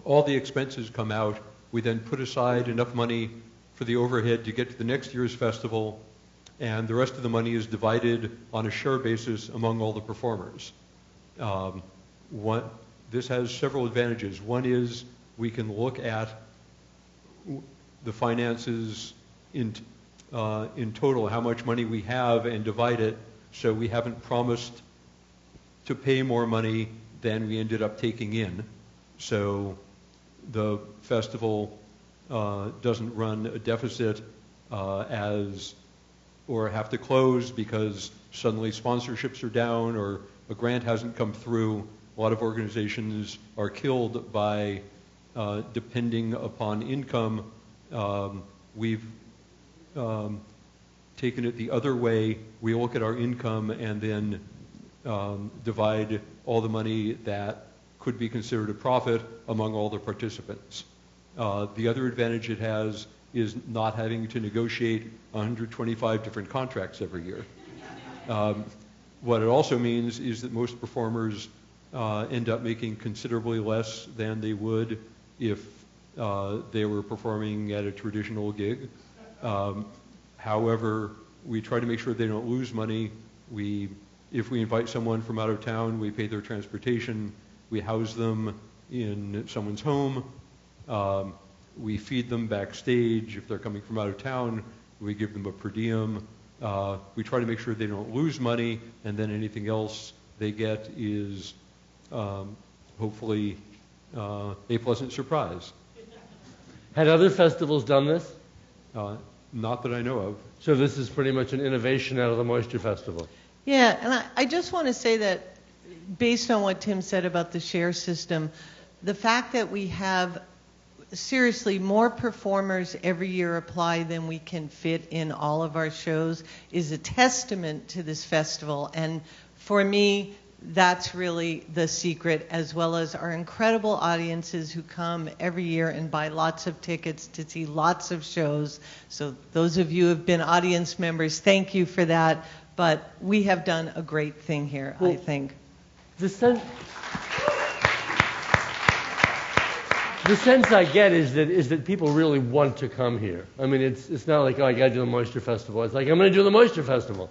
D: the expenses come out. We then put aside enough money for the overhead to get to the next year's festival, and the rest of the money is divided on a share basis among all the performers. This has several advantages. One is we can look at the finances in total, how much money we have, and divide it, so we haven't promised to pay more money than we ended up taking in. So the festival doesn't run a deficit or have to close because suddenly sponsorships are down or a grant hasn't come through. A lot of organizations are killed by depending upon income. We've taken it the other way. We look at our income and then divide all the money that could be considered a profit among all the participants. The other advantage it has is not having to negotiate 125 different contracts every year. What it also means is that most performers end up making considerably less than they would if they were performing at a traditional gig. However, we try to make sure they don't lose money. If we invite someone from out of town, we pay their transportation. We house them in someone's home. We feed them backstage. If they're coming from out of town, we give them a per diem. We try to make sure they don't lose money, and then anything else they get is hopefully a pleasant surprise.
A: Had other festivals done this?
D: Not that I know of.
A: So this is pretty much an innovation out of the Moisture Festival.
I: Yeah, and I just want to say that based on what Tim said about the share system, the fact that we have seriously more performers every year apply than we can fit in all of our shows is a testament to this festival. And for me, that's really the secret, as well as our incredible audiences who come every year and buy lots of tickets to see lots of shows. So those of you who have been audience members, thank you for that. But we have done a great thing here, I think.
A: The sense I get is that people really want to come here. I mean, it's not like, oh, I got to do the Moisture Festival. It's like, I'm going to do the Moisture Festival.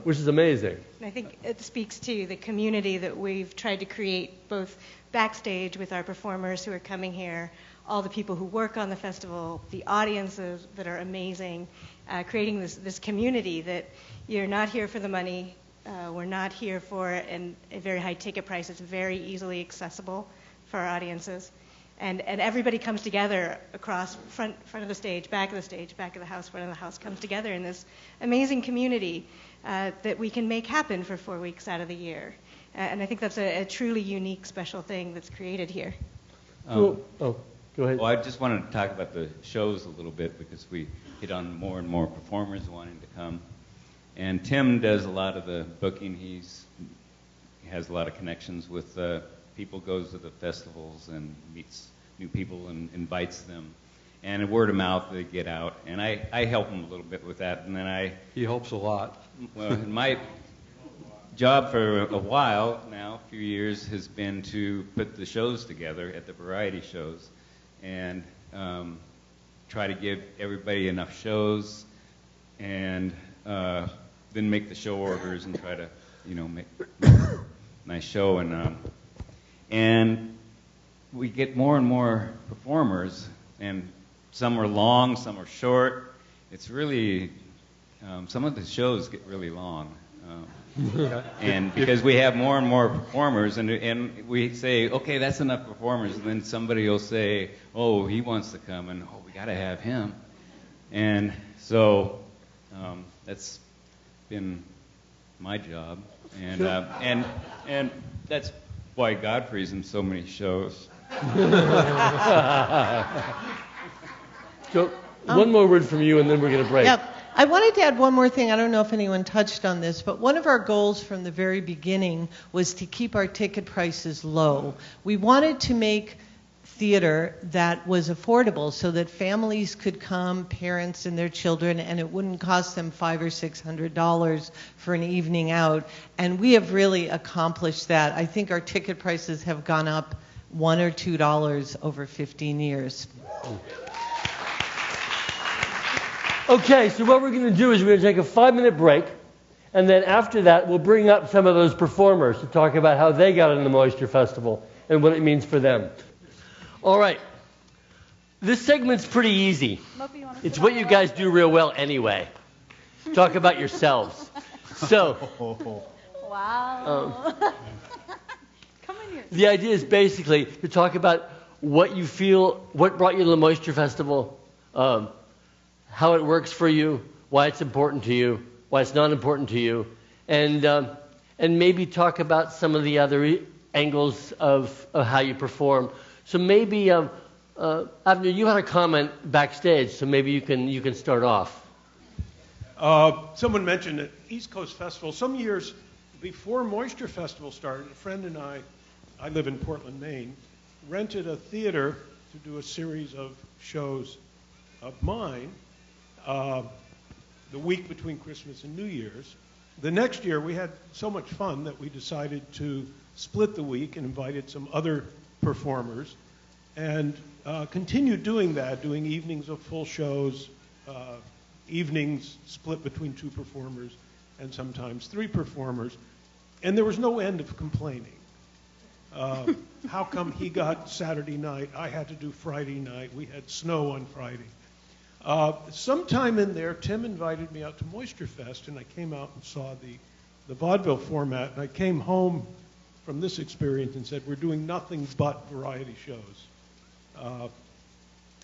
A: which is amazing.
J: And I think it speaks to the community that we've tried to create both backstage with our performers who are coming here, all the people who work on the festival, the audiences that are amazing, creating this community that you're not here for the money. We're not here for a very high ticket price. It's very easily accessible for our audiences. And everybody comes together across front of the stage, back of the stage, back of the house, front of the house, comes together in this amazing community that we can make happen for 4 weeks out of the year. And I think that's a truly unique, special thing that's created here.
A: Go ahead.
K: Well, I just wanted to talk about the shows a little bit because we hit on more and more performers wanting to come. And Tim does a lot of the booking. He has a lot of connections with people, goes to the festivals and meets new people and invites them. And word of mouth, they get out. And I help him a little bit with that. And then
D: He helps a lot.
K: Well, my job for a while now, a few years, has been to put the shows together at the variety shows and try to give everybody enough shows and then make the show orders and try to, make a nice show. And we get more and more performers, and some are long, some are short. It's really, some of the shows get really long. And because we have more and more performers, and we say, okay, that's enough performers, and then somebody will say, oh, he wants to come, and we got to have him. And so that's been my job, and that's why Godfrey's in so many shows.
A: So one more word from you, and then we're going to break.
I: Yep. I wanted to add one more thing. I don't know if anyone touched on this, but one of our goals from the very beginning was to keep our ticket prices low. We wanted to make theater that was affordable so that families could come, parents and their children, and it wouldn't cost them $500 or $600 for an evening out. And we have really accomplished that. I think our ticket prices have gone up $1 or $2 over 15 years.
A: Okay, so what we're going to do is we're going to take a 5-minute break, and then after that we'll bring up some of those performers to talk about how they got in the Moisture Festival and what it means for them. All right. This segment's pretty easy. It's what you guys do real well anyway. Talk about yourselves. So,
L: wow. Come in here.
A: The idea is basically to talk about what you feel, what brought you to the Moisture Festival, how it works for you, why it's important to you, why it's not important to you, and maybe talk about some of the other angles of how you perform. So maybe, Avner, you had a comment backstage, so maybe you can start off.
M: Someone mentioned at East Coast Festival, some years before Moisture Festival started, a friend and I live in Portland, Maine, rented a theater to do a series of shows of mine the week between Christmas and New Year's. The next year we had so much fun that we decided to split the week and invited some other performers and continued doing that, doing evenings of full shows, evenings split between 2 performers and sometimes 3 performers. And there was no end of complaining. How come he got Saturday night, I had to do Friday night, we had snow on Friday. Sometime in there, Tim invited me out to Moisture Fest, and I came out and saw the vaudeville format, and I came home from this experience and said, we're doing nothing but variety shows,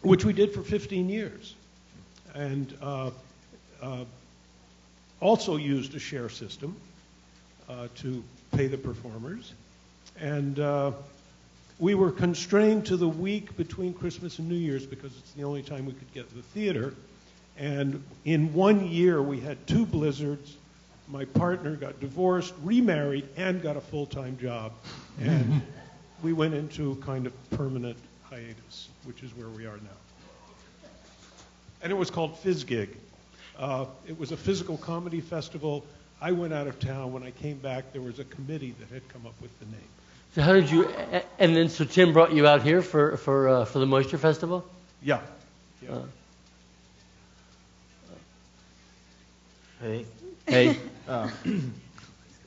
M: which we did for 15 years, and also used a share system to pay the performers, and we were constrained to the week between Christmas and New Year's because it's the only time we could get to the theater. And in 1 year, we had 2 blizzards. My partner got divorced, remarried, and got a full-time job. And we went into kind of permanent hiatus, which is where we are now. And it was called Fizzgig. It was a physical comedy festival. I went out of town. When I came back, there was a committee that had come up with the name.
A: So how did you? And then so Tim brought you out here for the Moisture Festival?
M: Yeah.
N: Hey.
A: Hey.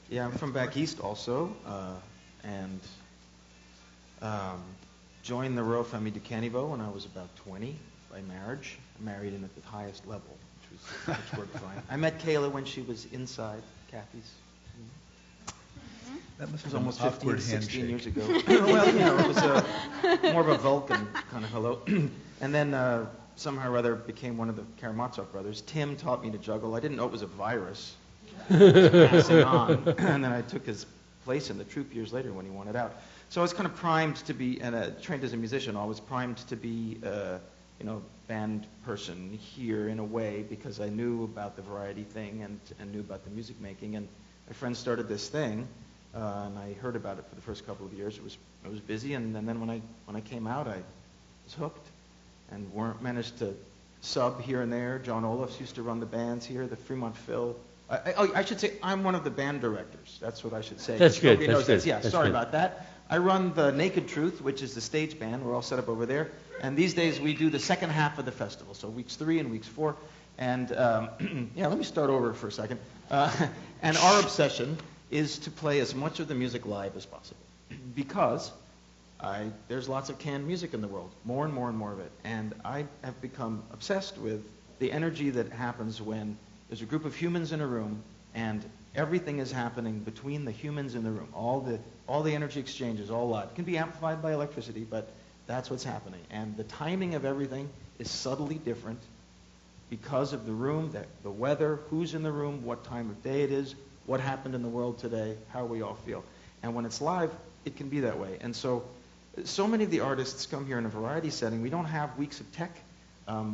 N: Yeah, I'm from back east also, and joined the Royal Famille du Caniveau when I was about 20 by marriage. I married in at the highest level, which worked fine. I met Kayla when she was inside Kathy's.
O: That must
N: It was
O: have been
N: almost
O: an
N: 15,
O: awkward
N: 16
O: handshake.
N: years ago. Well, it was more of a Vulcan kind of hello. And then somehow or other became one of the Karamazov brothers. Tim taught me to juggle. I didn't know it was a virus. Passing on. And then I took his place in the troupe years later when he wanted out. So I was kind of primed to be, and trained as a musician, I was primed to be, band person here in a way because I knew about the variety thing and knew about the music making. And my friend started this thing, and I heard about it for the first couple of years. It was busy, and then when I came out, I was hooked, and managed to sub here and there. John Olafs used to run the bands here, the Fremont Phil. I should say I'm one of the band directors. That's what I should say.
A: That's good.
N: Nobody knows that. Yeah, sorry about that. I run the Naked Truth, which is the stage band. We're all set up over there. And these days we do the second half of the festival, so weeks 3 and weeks 4. And let me start over for a second. And our obsession is to play as much of the music live as possible because there's lots of canned music in the world, more and more and more of it. And I have become obsessed with the energy that happens when there's a group of humans in a room and everything is happening between the humans in the room. All the energy exchanges, all live. It can be amplified by electricity, but that's what's happening. And the timing of everything is subtly different because of the room, the weather, who's in the room, what time of day it is, what happened in the world today, how we all feel. And when it's live, it can be that way. And so many of the artists come here in a variety setting. We don't have weeks of tech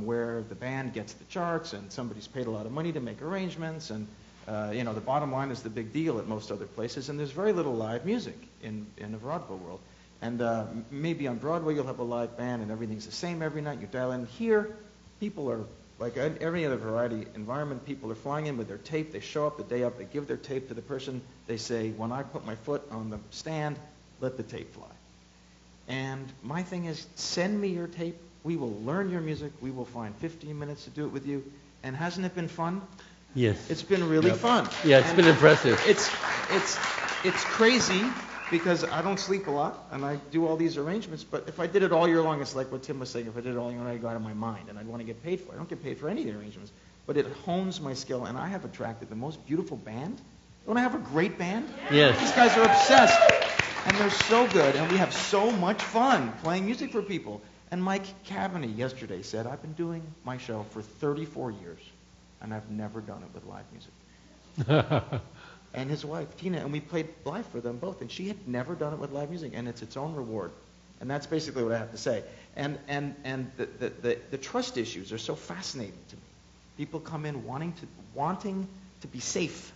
N: where the band gets the charts and somebody's paid a lot of money to make arrangements. And, the bottom line is the big deal at most other places. And there's very little live music in the vaudeville world. And maybe on Broadway you'll have a live band and everything's the same every night. You dial in. Here, people are, like every other variety environment, people are flying in with their tape. They show up the day up. They give their tape to the person. They say, when I put my foot on the stand, let the tape fly. And my thing is, send me your tape. We will learn your music. We will find 15 minutes to do it with you. And hasn't it been fun?
A: Yes.
N: It's been really fun.
A: Yeah, it's been impressive.
N: It's crazy because I don't sleep a lot and I do all these arrangements. But if I did it all year long, it's like what Tim was saying. If I did it all year long, I'd go out of my mind and I'd want to get paid for it. I don't get paid for any of the arrangements. But it hones my skill, and I have attracted the most beautiful band. Don't I have a great band?
A: Yes.
N: These guys are obsessed, and they're so good, and we have so much fun playing music for people. And Mike Cavaney yesterday said, I've been doing my show for 34 years, and I've never done it with live music. And his wife, Tina, and we played live for them both, and she had never done it with live music, and it's its own reward. And that's basically what I have to say. And the trust issues are so fascinating to me. People come in wanting to be safe.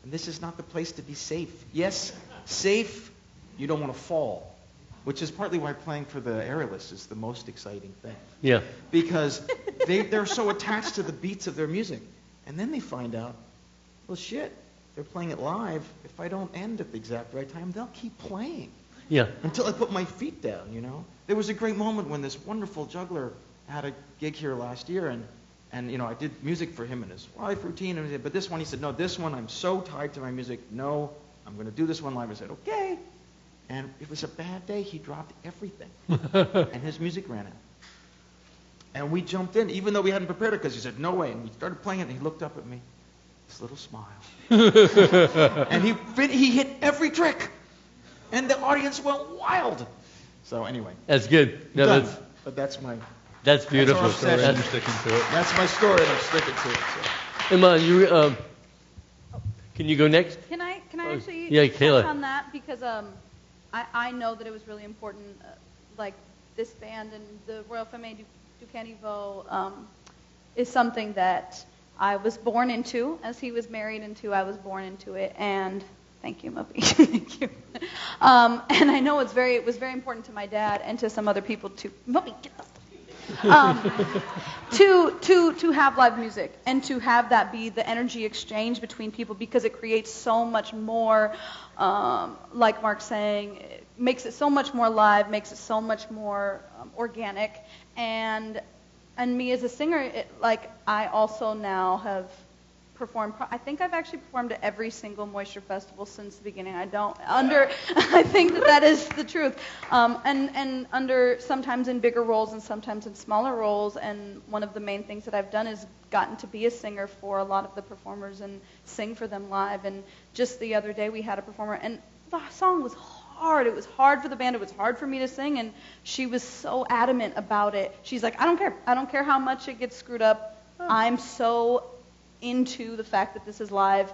N: And this is not the place to be safe. Yes, safe, you don't want to fall. Which is partly why playing for the aerialists is the most exciting thing.
A: Yeah.
N: Because they're so attached to the beats of their music. And then they find out, well, shit, they're playing it live. If I don't end at the exact right time, they'll keep playing.
A: Yeah.
N: Until I put my feet down, you know. There was a great moment when this wonderful juggler had a gig here last year, and I did music for him and his wife routine. But this one, he said, no, this one, I'm so tied to my music. No, I'm going to do this one live. I said, okay. And it was a bad day. He dropped everything. And his music ran out. And we jumped in, even though we hadn't prepared it, because he said, no way. And we started playing it, and he looked up at me, this little smile. And he hit every trick. And the audience went wild. So anyway.
A: That's good. No,
N: but that's my...
A: That's beautiful.
N: That's sticking to it. That's my story, and I'm sticking to it. So.
A: Iman, you can you go next?
L: Can I actually
A: Kayla.
L: touch on that, because I know that it was really important, like this band and the Royal Famille du Caniveau is something that I was born into, as he was married into. I was born into it, and thank you, Muppy. Thank you. And I know it was very important to my dad and to some other people too. Muppy, get us. To have live music and to have that be the energy exchange between people, because it creates so much more, like Mark's saying, it makes it so much more live, makes it so much more organic. And me as a singer, I also now have performed. I think I've actually performed at every single Moisture Festival since the beginning. I think that is the truth. And under sometimes in bigger roles and sometimes in smaller roles. And one of the main things that I've done is gotten to be a singer for a lot of the performers and sing for them live. And just the other day we had a performer, and the song was hard. It was hard for the band. It was hard for me to sing, and she was so adamant about it. She's like, I don't care. I don't care how much it gets screwed up. I'm so into the fact that this is live.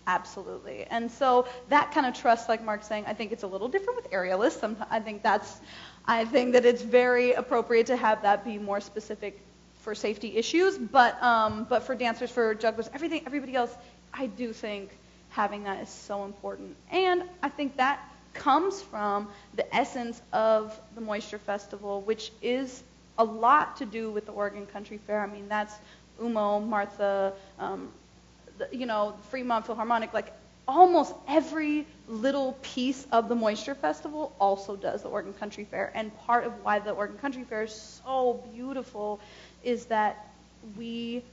L: Absolutely. And so that kind of trust, like Mark's saying, I think it's a little different with aerialists. I think that it's very appropriate to have that be more specific for safety issues. But for dancers, for jugglers, everybody else, I do think having that is so important. And I think that comes from the essence of the Moisture Festival, which is a lot to do with the Oregon Country Fair. I mean, that's Umo, Martha, Fremont Philharmonic, like almost every little piece of the Moisture Festival also does the Oregon Country Fair. And part of why the Oregon Country Fair is so beautiful is that we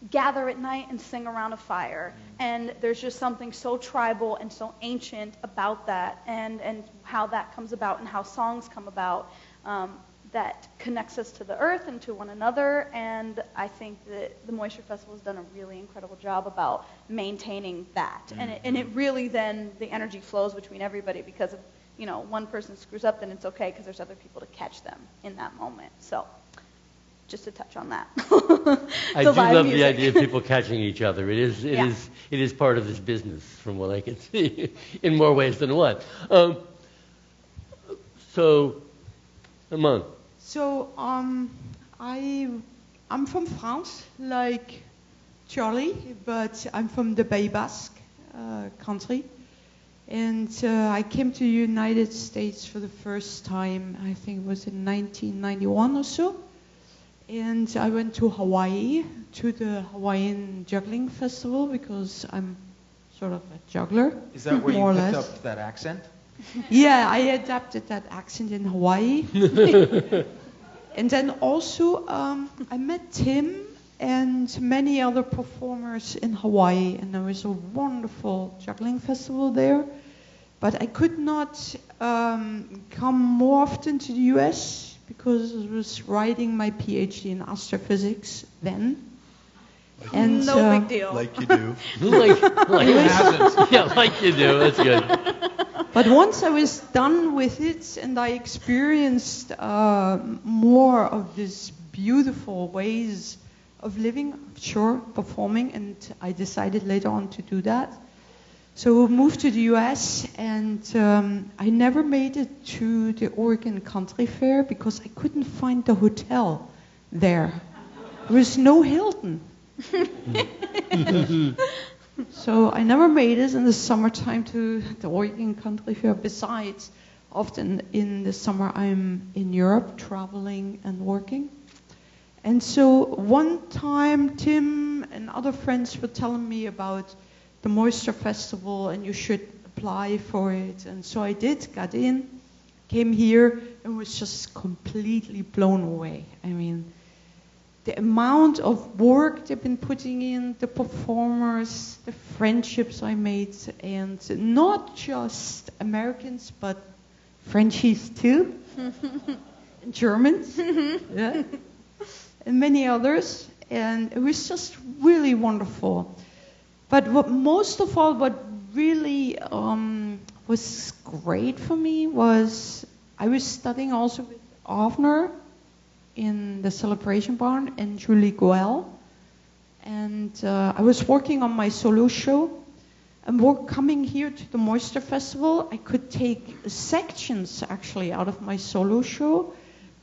L: gather at night and sing around a fire. And there's just something so tribal and so ancient about that, and how that comes about and how songs come about, that connects us to the earth and to one another. And I think that the Moisture Festival has done a really incredible job about maintaining that. And it really then, the energy flows between everybody, because if one person screws up, then it's okay because there's other people to catch them in that moment. So just to touch on that.
A: I do love the idea of people catching each other. It is part of this business, from what I can see, in more ways than one. So, Amon.
O: So, I'm from France, like Charlie, but I'm from the Pays Basque country. And I came to the United States for the first time, I think it was in 1991 or so. And I went to Hawaii, to the Hawaiian Juggling Festival, because I'm sort of a juggler.
N: Is that where
O: more
N: you
O: or
N: picked
O: less.
N: up that accent?
O: Yeah, I adapted that accent in Hawaii. And then also, I met Tim and many other performers in Hawaii, and there was a wonderful juggling festival there. But I could not come more often to the US because I was writing my PhD in astrophysics then. And,
I: no big deal.
B: Like you do.
A: like who hasn't? Yeah, like you do. That's good.
O: But once I was done with it and I experienced more of these beautiful ways of living, sure, performing, and I decided later on to do that. So we moved to the US, and I never made it to the Oregon Country Fair because I couldn't find the hotel there. There was no Hilton. So I never made it in the summertime to the Oregon Country Fair. Besides, often in the summer I'm in Europe traveling and working. And so one time Tim and other friends were telling me about the Moisture Festival and you should apply for it. And so I did, got in, came here, and was just completely blown away. I mean, the amount of work they've been putting in, the performers, the friendships I made, and not just Americans, but Frenchies too, and Germans, yeah, and many others. And it was just really wonderful. But most of all, what really was great for me was I was studying also with Avner in the Celebration Barn and Julie Goel. And I was working on my solo show. And coming here to the Moisture Festival, I could take sections actually out of my solo show,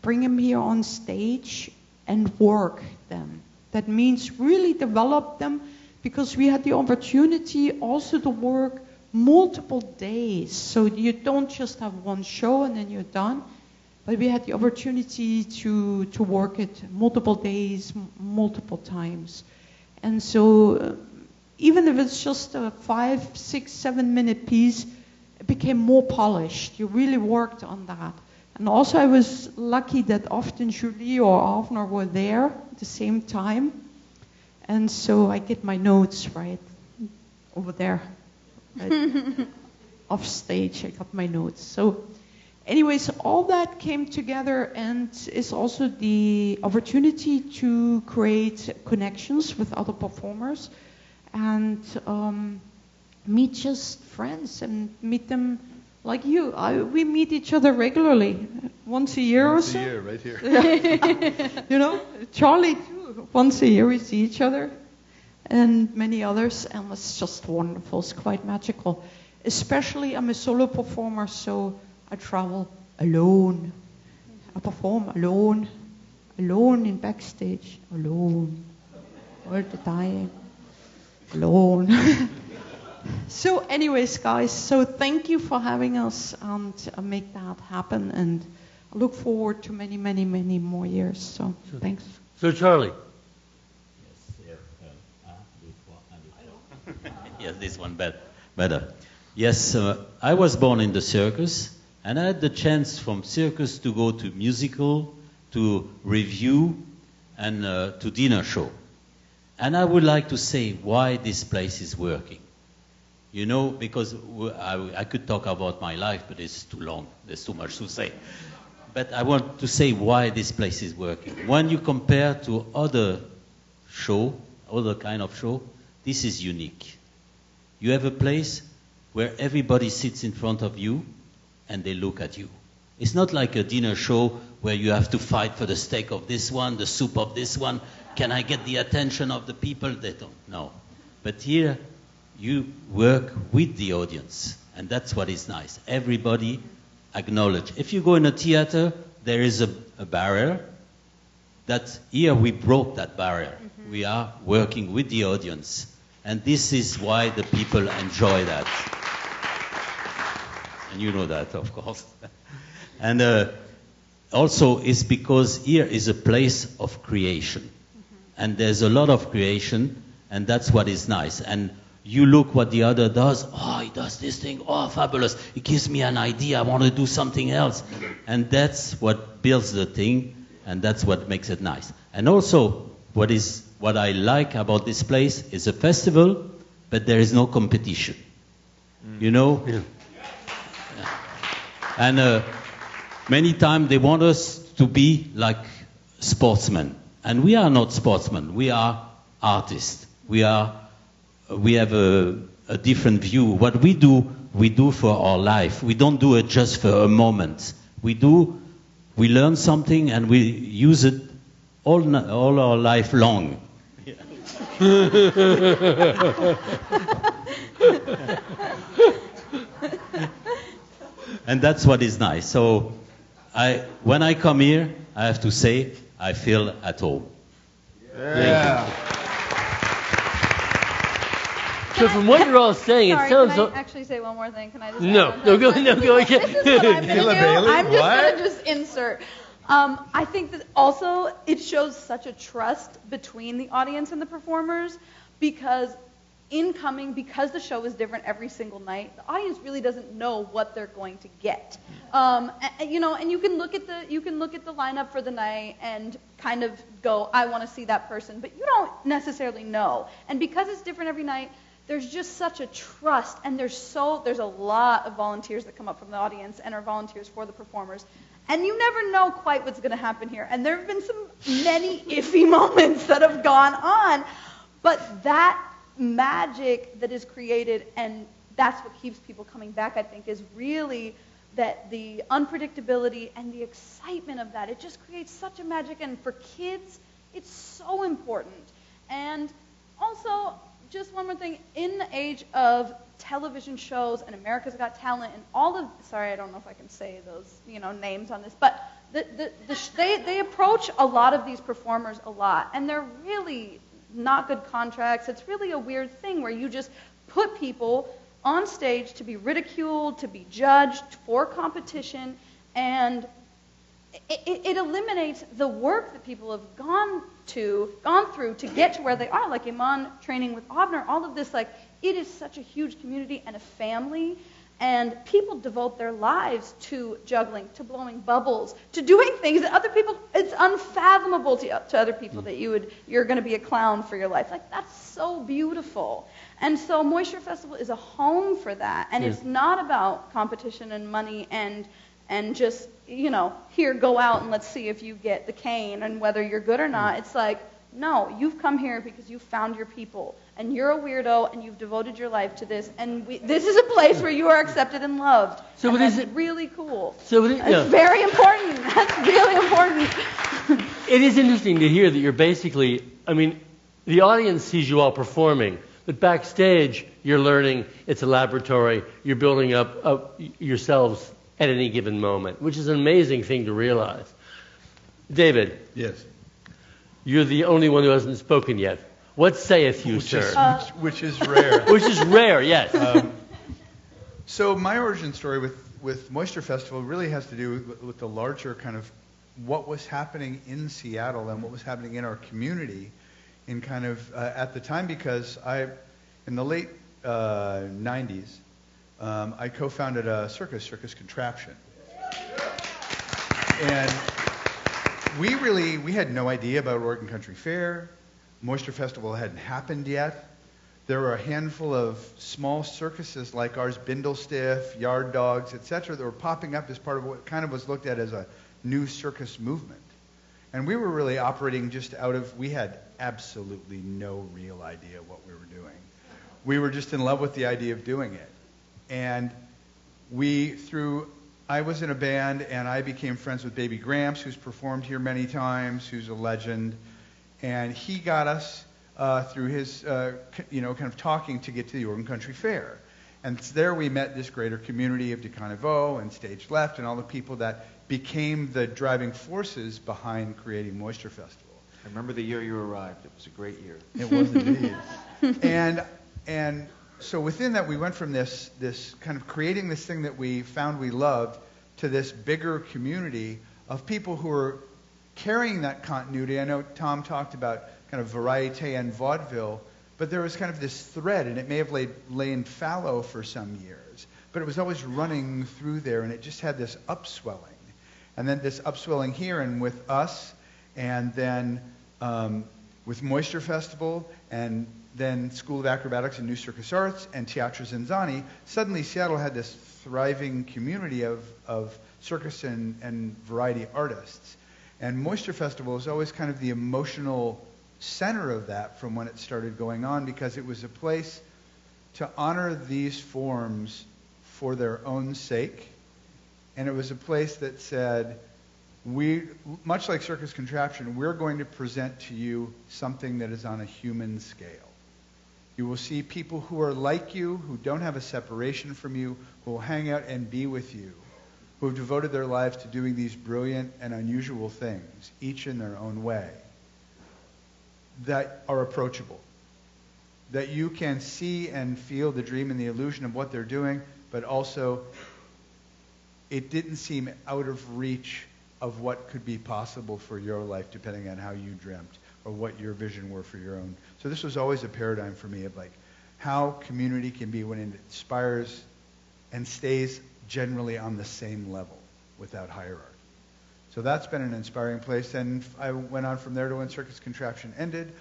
O: bring them here on stage and work them. That means really develop them, because we had the opportunity also to work multiple days. So you don't just have one show and then you're done. But we had the opportunity to work it multiple days, multiple times. And so even if it's just a 5, 6, 7 minute piece, it became more polished. You really worked on that. And also I was lucky that often Julie or Avner were there at the same time. And so I get my notes right over there. Right off stage, I got my notes. So anyways, all that came together and is also the opportunity to create connections with other performers and meet just friends and meet them like you. We meet each other regularly, once a year or so.
P: Once a year, right here.
O: You know, Charlie too. Once a year we see each other and many others, and it's just wonderful. It's quite magical. Especially I'm a solo performer, so I travel alone. I perform alone in backstage, alone, all the time, alone. So anyways, guys, so thank you for having us and make that happen, and I look forward to many, many, many more years. So thanks.
A: So Charlie.
Q: Yes, this one better. Yes, I was born in the circus, and I had the chance from circus to go to musical, to review, and to dinner show. And I would like to say why this place is working. You know, because I could talk about my life, but it's too long. There's too much to say. But I want to say why this place is working. When you compare to other kind of show, this is unique. You have a place where everybody sits in front of you and they look at you. It's not like a dinner show where you have to fight for the steak of this one, the soup of this one. Can I get the attention of the people? They don't know. But here, you work with the audience, and that's what is nice. Everybody acknowledge. If you go in a theater, there is a barrier. That here we broke that barrier. Mm-hmm. We are working with the audience. And this is why the people enjoy that. And you know that, of course. And also it's because here is a place of creation. Mm-hmm. And there's a lot of creation, and that's what is nice. And you look what the other does. Oh, he does this thing. Oh, fabulous. It gives me an idea. I want to do something else. And that's what builds the thing, and that's what makes it nice. And also, what I like about this place is a festival, but there is no competition. You know? Yeah. And many times they want us to be like sportsmen. And we are not sportsmen. We are artists. We have a different view. What we do for our life. We don't do it just for a moment. We learn something and we use it all our life long. And that's what is nice. So when I come here, I have to say I feel at home.
A: Yeah. So from what you're all saying,
L: Sorry,
A: it sounds.
L: Can I actually say one more thing? Can I just?
A: No, go.
L: This is what I'm going to do. I'm just going to just insert. I think that also it shows such a trust between the audience and the performers, because because the show is different every single night, the audience really doesn't know what they're going to get. And you can look at the lineup for the night and kind of go, I want to see that person, but you don't necessarily know. And because it's different every night, there's just such a trust, and there's a lot of volunteers that come up from the audience and are volunteers for the performers. And you never know quite what's going to happen here. And there have been many iffy moments that have gone on, but that magic that is created, and that's what keeps people coming back, I think, is really that the unpredictability and the excitement of that. It just creates such a magic, and for kids, it's so important. And also, just one more thing, in the age of television shows and America's Got Talent and all of, sorry, I don't know if I can say those, names on this, but they approach a lot of these performers a lot, and they're really not good contracts. It's really a weird thing where you just put people on stage to be ridiculed, to be judged for competition, and it eliminates the work that people have gone through to get to where they are, like Iman training with Abner, all of this, like, it is such a huge community and a family, And people devote their lives to juggling, to blowing bubbles, to doing things that other people, it's unfathomable to other people that you're going to be a clown for your life. Like, that's so beautiful. And so Moisture Festival is a home for that. And it's not about competition and money and just, here, go out and let's see if you get the cane and whether you're good or not. It's like, no, you've come here because you found your people. And you're a weirdo, and you've devoted your life to this, and this is a place where you are accepted and loved.
A: So
L: and
A: that's
L: really cool.
A: So
L: it's very important. That's really important.
A: It is interesting to hear that you're basically, the audience sees you all performing, but backstage you're learning. It's a laboratory. You're building up yourselves at any given moment, which is an amazing thing to realize. David.
R: Yes.
A: You're the only one who hasn't spoken yet. What saith you, sir?
R: Which is rare.
A: Which is rare, yes.
R: So my origin story with Moisture Festival really has to do with the larger kind of what was happening in Seattle and what was happening in our community in kind of at the time, because in the late 90s, I co-founded a Circus Contraption. And we had no idea about Oregon Country Fair. Moisture Festival hadn't happened yet. There were a handful of small circuses like ours, Bindlestiff, Yard Dogs, etc., that were popping up as part of what kind of was looked at as a new circus movement. And we were really operating just we had absolutely no real idea what we were doing. We were just in love with the idea of doing it. And I was in a band, and I became friends with Baby Gramps, who's performed here many times, who's a legend. And he got us through his, kind of talking to get to the Oregon Country Fair. And there we met this greater community of DeConneveau and Stage Left and all the people that became the driving forces behind creating Moisture Festival.
N: I remember the year you arrived. It was a great year.
R: It was indeed. And so within that, we went from this kind of creating this thing that we found we loved to this bigger community of people who are carrying that continuity. I know Tom talked about kind of variete and vaudeville, but there was kind of this thread, and it may have lain fallow for some years, but it was always running through there, and it just had this upswelling. And then this upswelling here, and with us, and then with Moisture Festival, and then School of Acrobatics and New Circus Arts, and Teatro Zinzanni, suddenly Seattle had this thriving community of circus and variety artists. And Moisture Festival was always kind of the emotional center of that from when it started going on, because it was a place to honor these forms for their own sake. And it was a place that said, much like Circus Contraption, we're going to present to you something that is on a human scale. You will see people who are like you, who don't have a separation from you, who will hang out and be with you, who have devoted their lives to doing these brilliant and unusual things, each in their own way, that are approachable, that you can see and feel the dream and the illusion of what they're doing, but also it didn't seem out of reach of what could be possible for your life, depending on how you dreamt or what your vision were for your own. So this was always a paradigm for me of like how community can be when it inspires and stays generally on the same level without hierarchy. So that's been an inspiring place. And I went on from there to when Circus Contraption ended.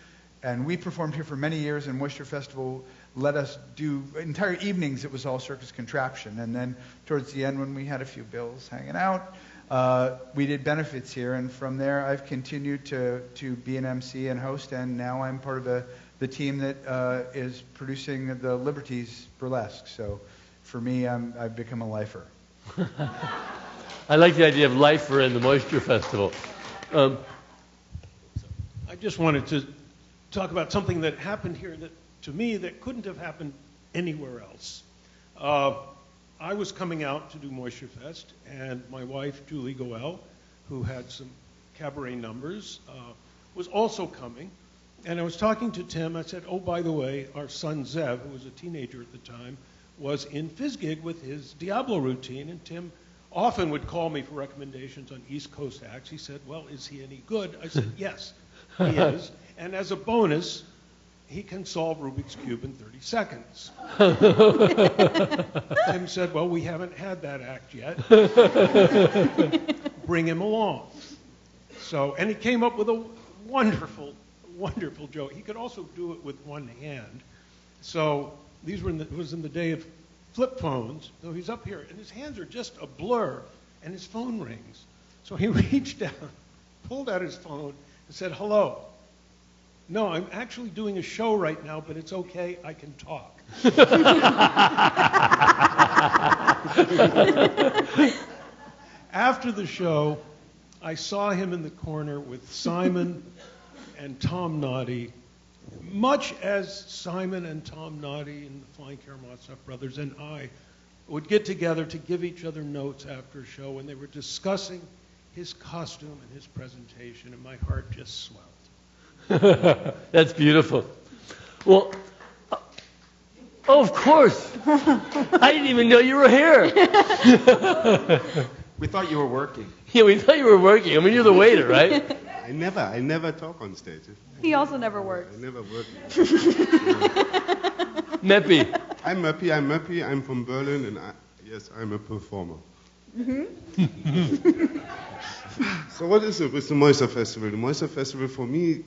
R: And we performed here for many years, and Moisture Festival let us do entire evenings. It was all Circus Contraption. And then towards the end, when we had a few bills hanging out, we did benefits here. And from there, I've continued to be an MC and host. And now I'm part of the team that is producing the Liberties Burlesque. So for me, I've become a lifer.
A: I like the idea of lifer in the Moisture Festival.
M: I just wanted to talk about something that happened here that, to me, that couldn't have happened anywhere else. I was coming out to do Moisture Fest, and my wife, Julie Goel, who had some cabaret numbers, was also coming. And I was talking to Tim. I said, oh, by the way, our son Zev, who was a teenager at the time, was in Fizzgig with his Diablo routine, and Tim often would call me for recommendations on East Coast acts. He said, well, is he any good? I said, yes, he is. And as a bonus, he can solve Rubik's Cube in 30 seconds. Tim said, well, we haven't had that act yet. Bring him along. So, and he came up with a wonderful, wonderful joke. He could also do it with one hand. So it was in the day of flip phones. So he's up here, and his hands are just a blur, and his phone rings. So he reached down, pulled out his phone, and said, hello. No, I'm actually doing a show right now, but it's okay, I can talk. After the show, I saw him in the corner with Simon and Tom Noddy, much as Simon and Tom Noddy and the Flying Karamazov brothers and I would get together to give each other notes after a show, and they were discussing his costume and his presentation, and my heart just swelled.
A: That's beautiful. Well, oh, of course. I didn't even know you were here.
S: We thought you were working.
A: Yeah, we thought you were working. I mean, you're the waiter, right?
T: I never talk on stage.
L: He also never works.
T: I never work.
A: Meppy.
T: I'm Meppy. I'm from Berlin, and yes, I'm a performer. So what is it with the Moister Festival? The Moister Festival for me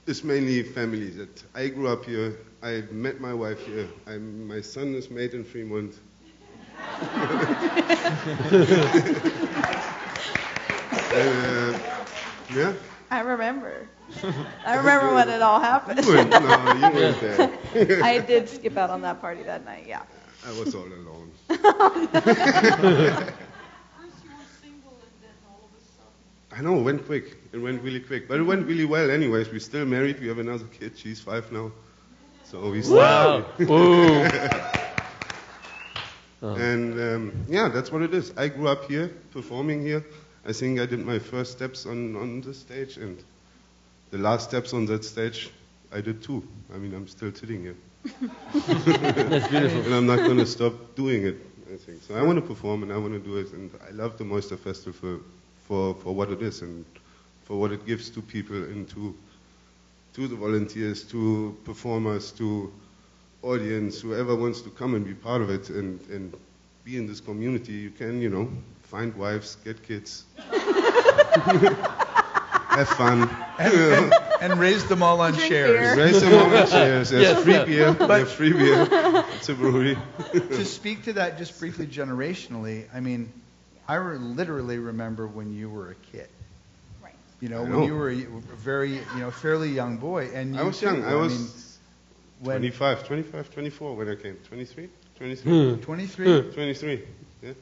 T: is mainly family. That I grew up here. I met my wife here. My son is made in Fremont. Yeah.
U: I remember. I remember when it all happened.
T: You weren't there.
U: I did skip out on that party that night, yeah.
T: I was all alone. I know, it went quick. It went really quick. But it went really well anyways. We're still married. We have another kid. She's 5 now. So we still married. And yeah, that's what it is. I grew up here, performing here. I think I did my first steps on the stage, and the last steps on that stage, I did too. I mean, I'm still sitting here.
A: That's beautiful.
T: And I'm not going to stop doing it, I think. So I want to perform, and I want to do it, and I love the Moister Festival for what it is, and for what it gives to people, and to the volunteers, to performers, to audience, whoever wants to come and be part of it, and be in this community. You can, find wives, get kids, have fun.
R: And raise them all on shares.
T: Raise them all on shares. There's free beer. There's free beer. It's a brewery.
R: To speak to that just briefly generationally, I mean, I literally remember when you were a kid.
L: Right.
R: When you were a very, fairly young boy. And
T: I was young. I was 25, 24 when I came. 23? 23? Yeah.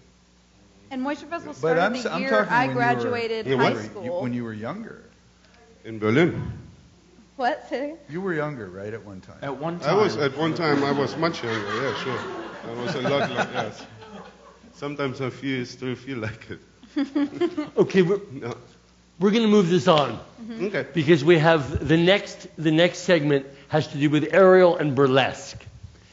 L: And Moisture Festival
R: But
L: started
R: I'm
L: the
R: talking
L: year I
R: when
L: graduated
R: you were,
L: high school.
R: when you were younger.
T: In Berlin.
L: What?
R: You were younger, right, at one time?
N: At one time.
T: I was much younger, yeah, sure. I was a lot like that. Sometimes I still feel like it.
A: Okay, we're going to move this on.
L: Mm-hmm.
T: Okay.
A: Because we have the next segment has to do with aerial and burlesque.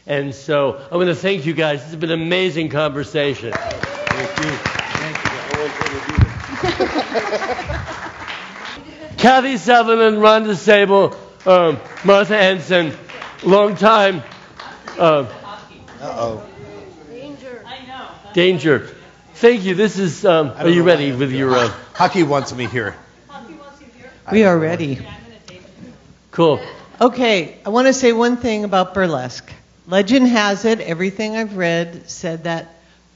A: And so I want to thank you guys. This has been an amazing conversation.
T: Thank you.
A: Kathy Sutherland, Rhonda Sable, Martha Henson, long time. Danger. Thank you. This is. Are you ready with your?
B: Hockey wants me here.
I: We are ready.
A: Cool.
I: Okay, I want to say one thing about burlesque. Legend has it, everything I've read said that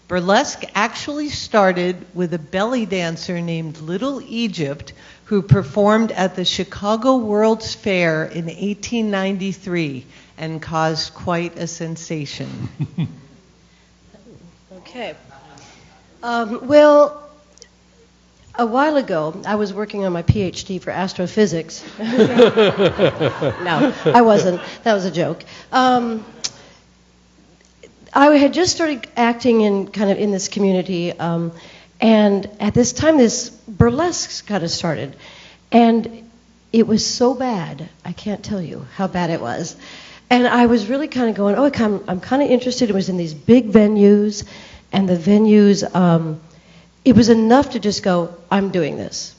I: burlesque actually started with a belly dancer named Little Egypt who performed at the Chicago World's Fair in 1893 and caused quite a sensation.
V: Okay. Well, a while ago, I was working on my PhD for astrophysics. No, I wasn't. That was a joke. I had just started acting in this community, and at this time, this burlesque kind of started, and it was so bad. I can't tell you how bad it was, and I was really kind of going, I'm kind of interested. It was in these big venues, and the venues, it was enough to just go, I'm doing this.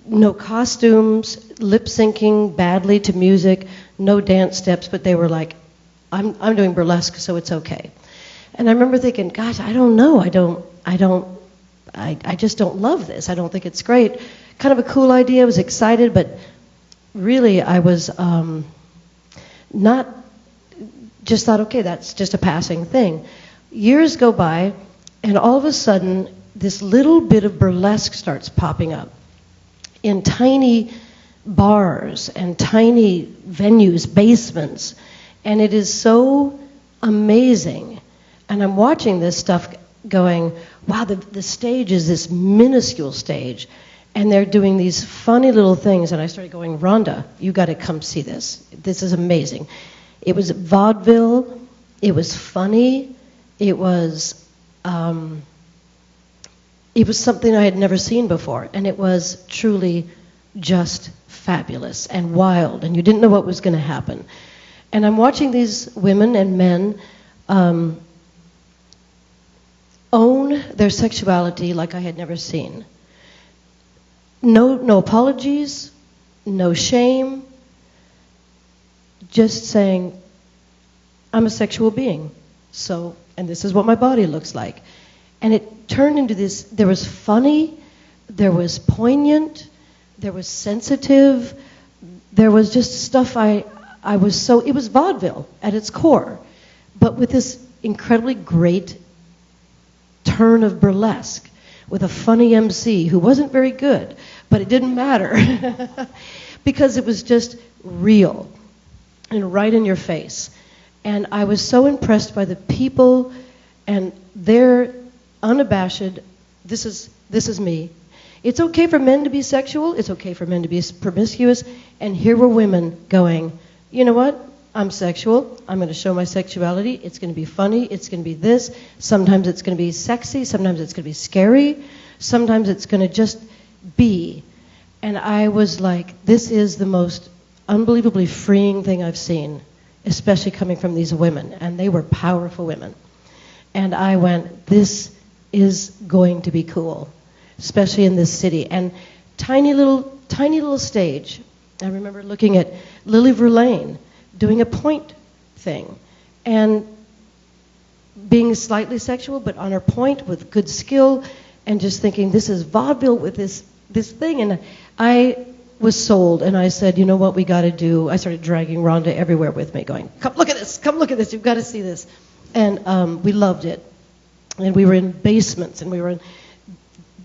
V: No costumes, lip syncing badly to music, no dance steps, but they were like, I'm doing burlesque, so it's okay. And I remember thinking, gosh, I don't know. I just don't love this. I don't think it's great. Kind of a cool idea. I was excited, but really I was not, just thought, okay, that's just a passing thing. Years go by, and all of a sudden, this little bit of burlesque starts popping up in tiny bars and tiny venues, basements. And it is so amazing. And I'm watching this stuff going, wow, the stage is this minuscule stage. And they're doing these funny little things. And I started going, Rhonda, you got to come see this. This is amazing. It was vaudeville. It was funny. It was something I had never seen before. And it was truly just fabulous and wild. And you didn't know what was going to happen. And I'm watching these women and men own their sexuality like I had never seen. No apologies, no shame, just saying, I'm a sexual being, so, and this is what my body looks like. And it turned into this, there was funny, there was poignant, there was sensitive, there was just stuff it was vaudeville at its core, but with this incredibly great turn of burlesque, with a funny MC who wasn't very good, but it didn't matter because it was just real and right in your face. And I was so impressed by the people and their unabashed, this is me. It's okay for men to be sexual, it's okay for men to be promiscuous, and here were women going, you know what? I'm sexual. I'm going to show my sexuality. It's going to be funny. It's going to be this. Sometimes it's going to be sexy. Sometimes it's going to be scary. Sometimes it's going to just be. And I was like, this is the most unbelievably freeing thing I've seen, especially coming from these women. And they were powerful women. And I went, this is going to be cool, especially in this city. And tiny little stage. I remember looking at Lily Verlaine doing a point thing and being slightly sexual, but on her point with good skill, and just thinking, this is vaudeville with this thing. And I was sold, and I said, you know what we got to do? I started dragging Rhonda everywhere with me, going, come look at this, you've got to see this. And we loved it. And we were in basements, and we were in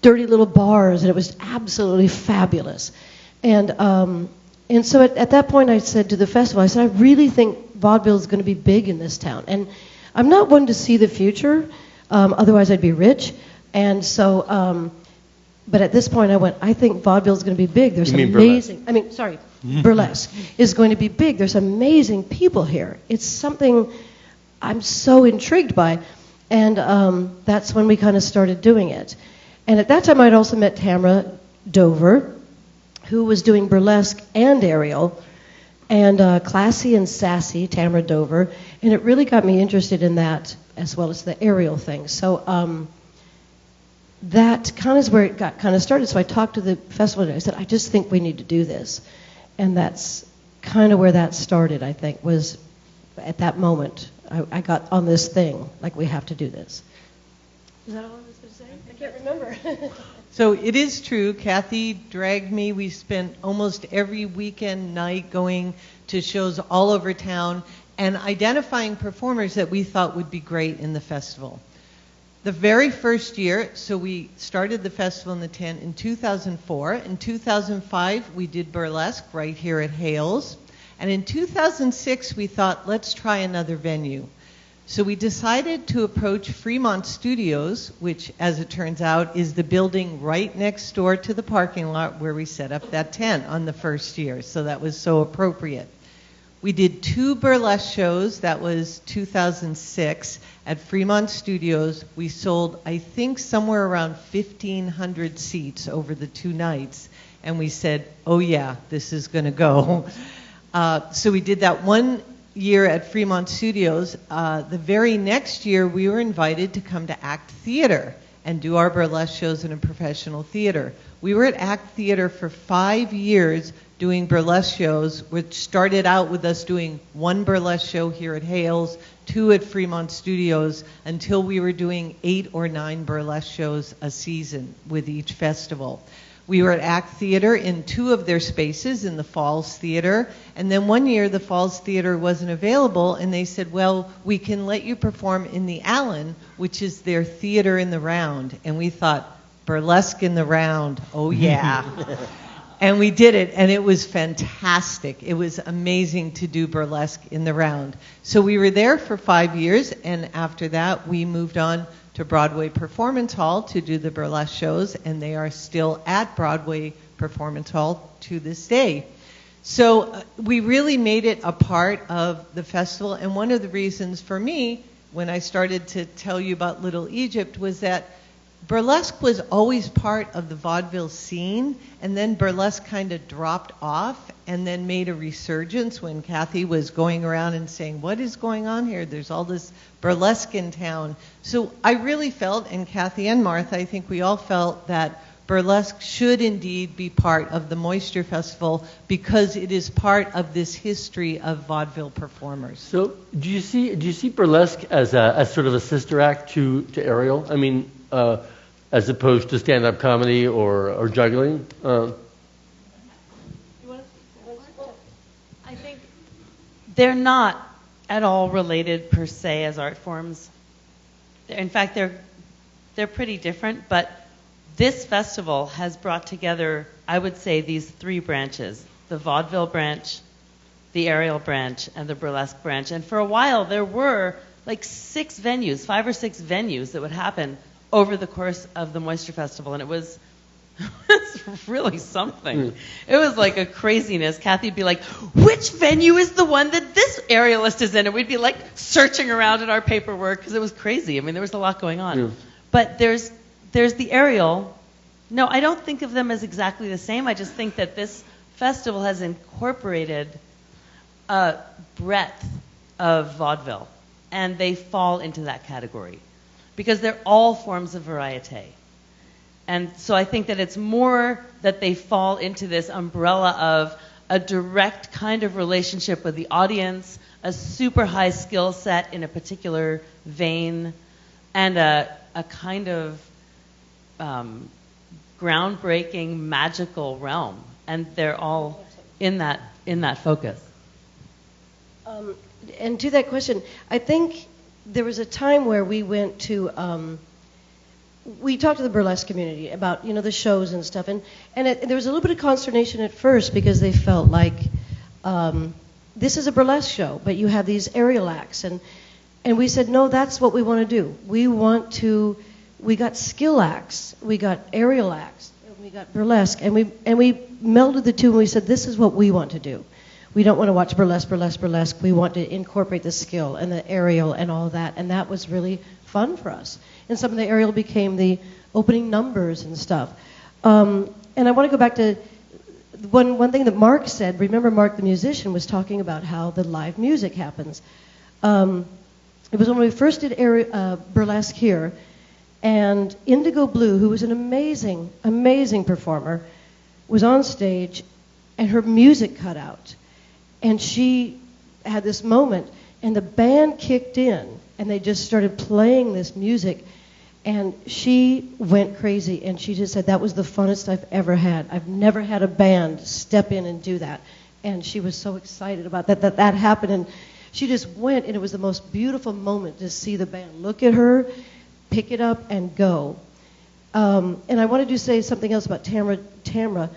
V: dirty little bars, and it was absolutely fabulous. And so at that point I said to the festival, I said, I really think vaudeville is going to be big in this town. And I'm not one to see the future, otherwise I'd be rich. And so, but at this point I went, I think vaudeville is going to be big. There's some amazing, burlesque is going to be big. There's amazing people here. It's something I'm so intrigued by. And that's when we kind of started doing it. And at that time I'd also met Tamara Dover, who was doing burlesque and aerial, and classy and sassy, Tamara Dover, and it really got me interested in that as well as the aerial thing. So that kind of is where it got kind of started. So I talked to the festival and I said, I just think we need to do this. And that's kind of where that started, I think, was at that moment. I got on this thing, like we have to do this. Is that all I was going to say? I can't remember.
I: So it is true. Kathy dragged me. We spent almost every weekend night going to shows all over town and identifying performers that we thought would be great in the festival. The very first year, so we started the festival in the tent in 2004. In 2005, we did burlesque right here at Hales. And in 2006, we thought, let's try another venue. So we decided to approach Fremont Studios, which, as it turns out, is the building right next door to the parking lot where we set up that tent on the first year. So that was so appropriate. We did 2 burlesque shows. That was 2006 at Fremont Studios. We sold, I think, somewhere around 1,500 seats over the 2 nights. And we said, oh yeah, this is going to go. So we did that 1 year at Fremont Studios. The very next year, we were invited to come to Act Theater and do our burlesque shows in a professional theater. We were at ACT Theater for 5 years doing burlesque shows, which started out with us doing 1 burlesque show here at Hales, 2 at Fremont Studios, until we were doing 8 or 9 burlesque shows a season with each festival. We were at ACT Theater in 2 of their spaces, in the Falls Theater, and then one year the Falls Theater wasn't available, and they said, well, we can let you perform in the Allen, which is their theater in the round. And we thought, burlesque in the round, oh yeah. And we did it, and it was fantastic. It was amazing to do burlesque in the round. So we were there for 5 years, and after that we moved on to Broadway Performance Hall to do the burlesque shows, and they are still at Broadway Performance Hall to this day. So we really made it a part of the festival, and one of the reasons for me, when I started to tell you about Little Egypt, was that burlesque was always part of the vaudeville scene, and then burlesque kind of dropped off and then made a resurgence when Kathy was going around and saying, what is going on here? There's all this burlesque in town. So I really felt, and Kathy and Martha, I think we all felt that burlesque should indeed be part of the Moisture Festival because it is part of this history of vaudeville performers.
A: So do you see burlesque as sort of a sister act to Aerial? I mean, as opposed to stand-up comedy or juggling?
C: I think they're not at all related per se as art forms. In fact, they're pretty different, but this festival has brought together, I would say, these 3 branches: the vaudeville branch, the aerial branch, and the burlesque branch. And for a while, there were like 5 or 6 venues that would happen over the course of the Moisture Festival, and it was really something. It was like a craziness. Kathy'd be like, which venue is the one that this aerialist is in? And we'd be like searching around in our paperwork because it was crazy. I mean, there was a lot going on. Yeah. But there's the aerial. No, I don't think of them as exactly the same. I just think that this festival has incorporated a breadth of vaudeville, and they fall into that category because they're all forms of variete. And so I think that it's more that they fall into this umbrella of a direct kind of relationship with the audience, a super high skill set in a particular vein, and a kind of groundbreaking, magical realm. And they're all in that focus.
V: And to that question, I think there was a time where we went to, we talked to the burlesque community about, the shows and stuff, and there was a little bit of consternation at first because they felt like this is a burlesque show, but you have these aerial acts, and we said, no, that's what we want to do. We got skill acts, we got aerial acts, and we got burlesque, and we melded the two, and we said, this is what we want to do. We don't want to watch burlesque. We want to incorporate the skill and the aerial and all that, and that was really fun for us. And some of the aerial became the opening numbers and stuff. And I want to go back to one thing that Mark said. Remember, Mark, the musician, was talking about how the live music happens. It was when we first did burlesque here, and Indigo Blue, who was an amazing, amazing performer, was on stage, and her music cut out. And she had this moment, and the band kicked in, and they just started playing this music, and she went crazy, and she just said, that was the funnest I've ever had. I've never had a band step in and do that. And she was so excited about that happened, and she just went, and it was the most beautiful moment to see the band look at her, pick it up, and go. And I wanted to say something else about Tamra,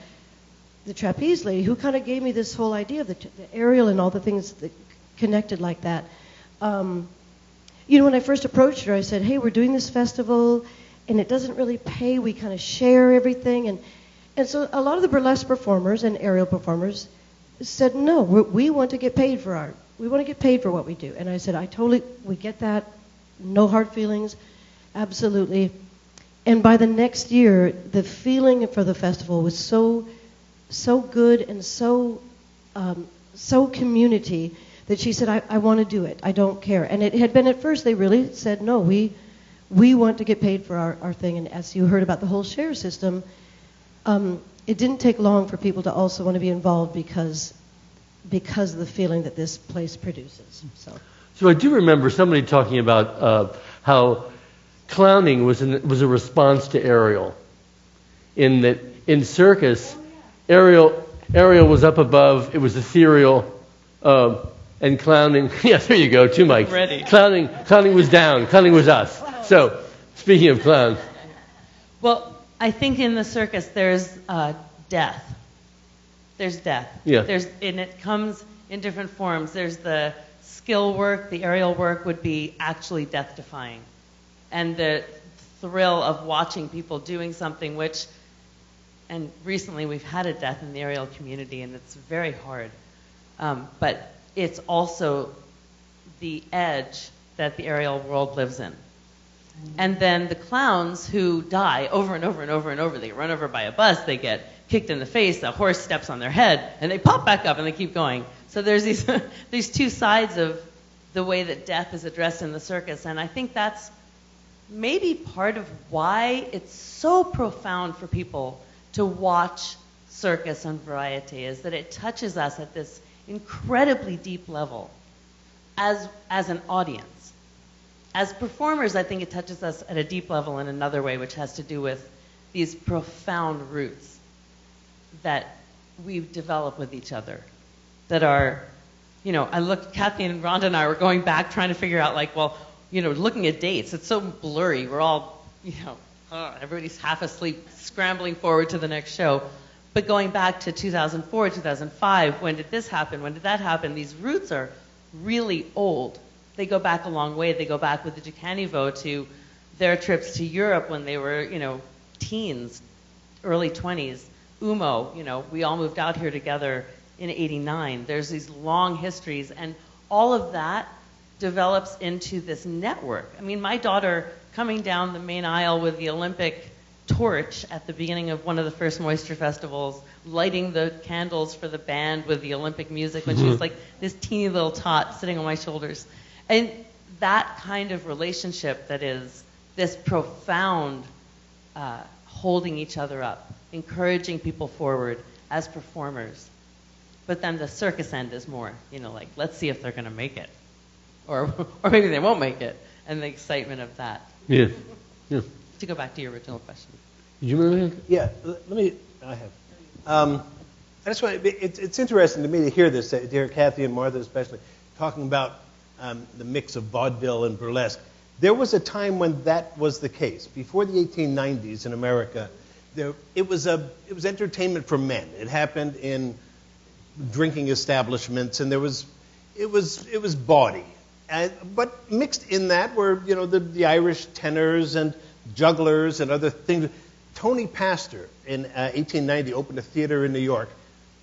V: the trapeze lady, who kind of gave me this whole idea of the aerial and all the things that connected like that. When I first approached her, I said, hey, we're doing this festival, and it doesn't really pay. We kind of share everything. And so a lot of the burlesque performers and aerial performers said, no, we want to get paid for art. We want to get paid for what we do. And I said, we get that. No hard feelings. Absolutely. And by the next year, the feeling for the festival was so good and so community that she said, I want to do it. I don't care. And it had been at first, they really said, no, we want to get paid for our thing. And as you heard about the whole share system, it didn't take long for people to also want to be involved because of the feeling that this place produces.
A: So I do remember somebody talking about how clowning was a response to Ariel, in that in circus, Ariel was up above, it was ethereal, and clowning, yeah, there you go, two mics.
C: Ready.
A: Clowning was down, clowning was us. So, speaking of clown.
C: Well, I think in the circus there's death. There's death.
A: Yeah.
C: And it comes in different forms. There's the skill work, the aerial work would be actually death-defying. And the thrill of watching people doing something which, and recently we've had a death in the aerial community and it's very hard. But it's also the edge that the aerial world lives in. And then the clowns who die over and over and over and over, they get run over by a bus, they get kicked in the face, a horse steps on their head, and they pop back up and they keep going. So there's these two sides of the way that death is addressed in the circus, and I think that's maybe part of why it's so profound for people to watch circus and variety, is that it touches us at this incredibly deep level as an audience. As performers, I think it touches us at a deep level in another way, which has to do with these profound roots that we've developed with each other that are, Kathy and Rhonda and I were going back trying to figure out, looking at dates. It's so blurry. We're all, everybody's half asleep, scrambling forward to the next show. But going back to 2004, 2005, when did this happen? When did that happen? These roots are really old. They go back a long way. They go back with the Ducanivo to their trips to Europe when they were, teens, early 20s. Umo, we all moved out here together in '89. There's these long histories, and all of that develops into this network. I mean, my daughter coming down the main aisle with the Olympic torch at the beginning of one of the first Moisture festivals, lighting the candles for the band with the Olympic music when she was like this teeny little tot sitting on my shoulders. And that kind of relationship that is this profound holding each other up, encouraging people forward as performers. But then the circus end is more, let's see if they're going to make it. Or maybe they won't make it. And the excitement of that.
A: Yeah.
C: To go back to your original question.
A: Did you remember that?
B: Yeah, I have. I just want it's interesting to me to hear this, to hear Kathy and Martha especially, talking about the mix of vaudeville and burlesque. There was a time when that was the case. Before the 1890s in America, it was entertainment for men. It happened in drinking establishments, and it was bawdy. But mixed in that were the Irish tenors and jugglers and other things. Tony Pastor in 1890 opened a theater in New York,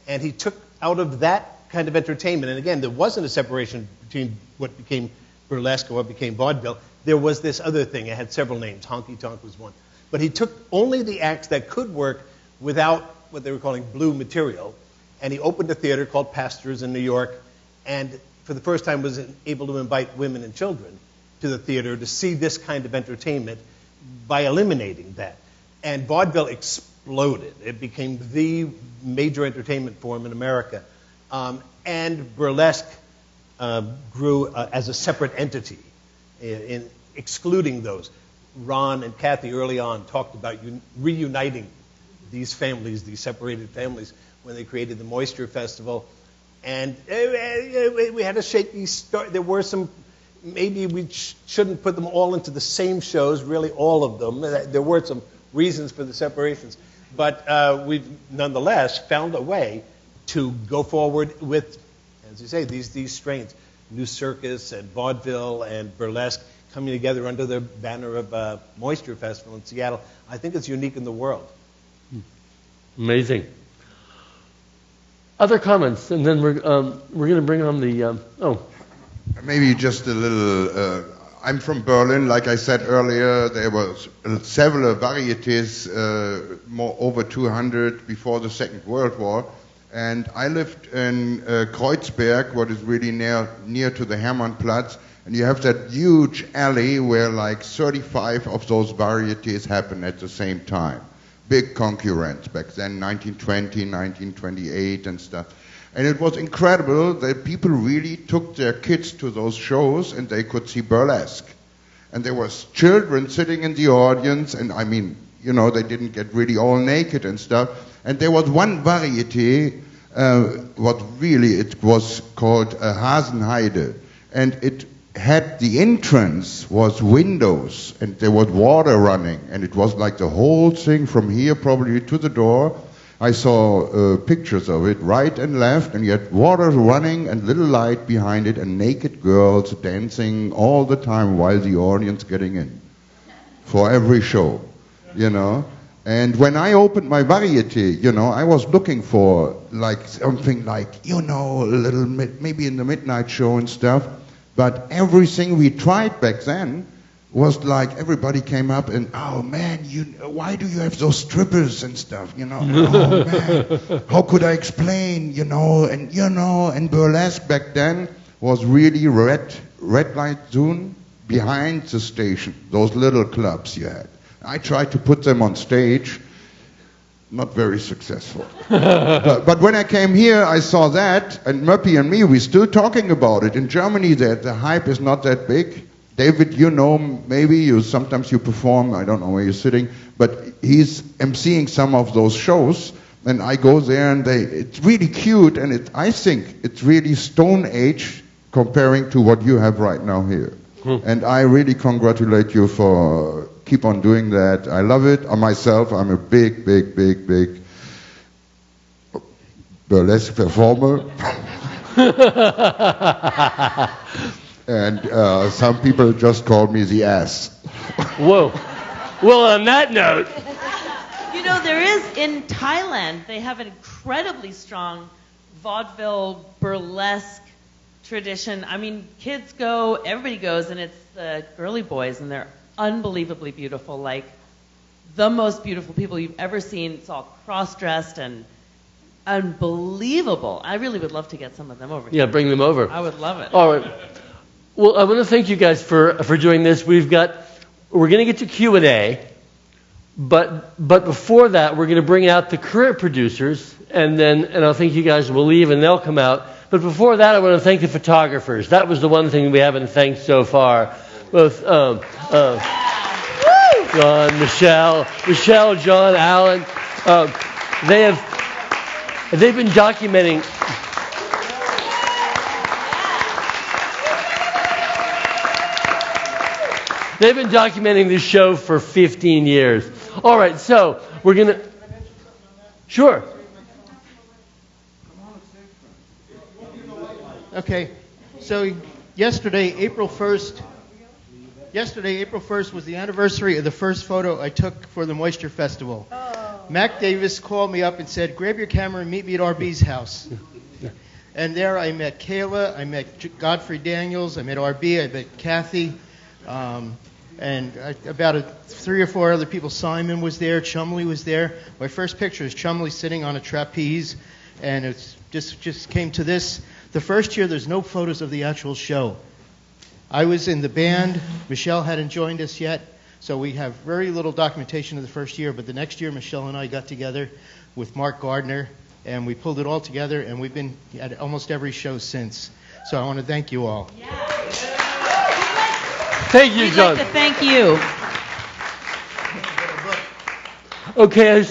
B: and he took out of that kind of entertainment. And again, there wasn't a separation between what became burlesque and what became vaudeville. There was this other thing. It had several names. Honky Tonk was one. But he took only the acts that could work without what they were calling blue material, and he opened a theater called Pastor's in New York, and for the first time was able to invite women and children to the theater to see this kind of entertainment by eliminating that. And vaudeville exploded. It became the major entertainment form in America. And burlesque grew as a separate entity, in excluding those. Ron and Kathy early on talked about reuniting these families, these separated families, when they created the Moisture Festival. And we had a shaky start. There were some, maybe we shouldn't put them all into the same shows, really all of them. There were some reasons for the separations. But we've nonetheless found a way to go forward with, as you say, these strains, New Circus and vaudeville and burlesque coming together under the banner of Moisture Festival in Seattle. I think it's unique in the world.
A: Amazing. Other comments, and then we're going to bring on the
F: Maybe just a little. I'm from Berlin. Like I said earlier, there were several varieties, over 200 before the Second World War. And I lived in Kreuzberg, what is really near to the Hermannplatz. And you have that huge alley where like 35 of those varieties happen at the same time. big concurrents back then, 1920, 1928 and stuff. And it was incredible that people really took their kids to those shows and they could see burlesque. And there was children sitting in the audience, and I mean, you know, they didn't get really all naked and stuff. And there was one variety, it was called Hasenheide. And it had, the entrance was windows, and there was water running. And it was like the whole thing from here probably to the door. I saw pictures of it, right and left, and you had water running and little light behind it and naked girls dancing all the time while the audience getting in for every show, you know. And when I opened my variety, you know, I was looking for like something like, you know, a little, maybe in the midnight show and stuff. But everything we tried back then was like everybody came up and, oh man, why do you have those strippers and stuff, you know? Oh man, how could I explain, you know? And burlesque back then was really red light zone behind the station, those little clubs you had. I tried to put them on stage, not very successful. but when I came here, I saw that, and Murphy and me, we're still talking about it. In Germany, the hype is not that big. David, you know, maybe sometimes you perform, I don't know where you're sitting, but he's emceeing some of those shows, and I go there, and it's really cute, and I think it's really Stone Age comparing to what you have right now here. And I really congratulate you for keep on doing that. I love it. Myself, I'm a big burlesque performer. And some people just call me the ass.
A: Whoa. Well, on that note.
C: You know, there is, in Thailand, they have an incredibly strong vaudeville burlesque tradition. I mean, kids go, everybody goes, and it's the girly boys, and they're unbelievably beautiful, like the most beautiful people you've ever seen. It's all cross-dressed and unbelievable. I really would love to get some of them over here.
A: Yeah, bring them over.
C: I would love it.
A: All right. Well, I want to thank you guys for doing this. We're going to get to Q&A, but before that, we're going to bring out the current producers, and I think you guys will leave, and they'll come out. But before that, I want to thank the photographers. That was the one thing we haven't thanked so far. Both John, Michelle, John, Alan. They've been documenting. They've been documenting this show for 15 years. All right, so we're going to... Sure.
E: Okay, so yesterday, April 1st was the anniversary of the first photo I took for the Moisture Festival. Oh. Mac Davis called me up and said, grab your camera and meet me at RB's house. And there I met Kayla, I met Godfrey Daniels, I met RB, I met Kathy, and about 3 or 4 other people. Simon was there, Chumley was there. My first picture is Chumley sitting on a trapeze, and it's just came to this. The first year, there's no photos of the actual show. I was in the band. Michelle hadn't joined us yet, so we have very little documentation of the first year. But the next year, Michelle and I got together with Mark Gardner, and we pulled it all together, and we've been at almost every show since. So I want to thank you all.
C: Yeah.
A: Thank you, John.
C: We'd like to thank you.
A: Okay,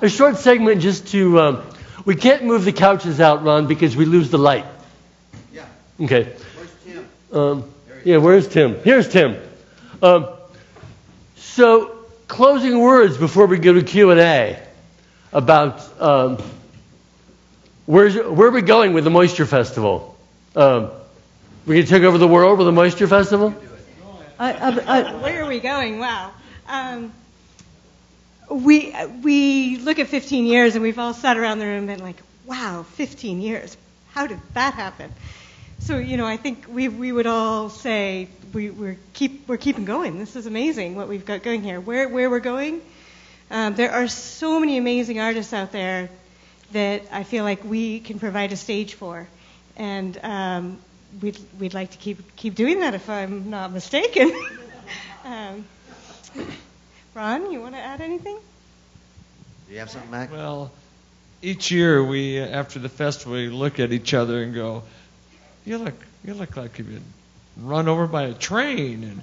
A: a short segment just to... we can't move the couches out, Ron, because we lose the light.
R: Yeah.
A: Okay.
R: Where's Tim?
A: Where's Tim? Here's Tim. So, closing words before we go to Q&A about where are we going with the Moisture Festival? We're going to take over the world with the Moisture Festival?
J: Where are we going? Wow. We look at 15 years, and we've all sat around the room and been like, wow, 15 years. How did that happen? So, I think we would all say we're keeping going. This is amazing what we've got going here. Where we're going, there are so many amazing artists out there that I feel like we can provide a stage for, and we'd like to keep doing that if I'm not mistaken. Ron, you want to add anything?
G: Do you have something, Mac?
S: Well, each year we, after the festival, we look at each other and go, "You look like you've been run over by a train." And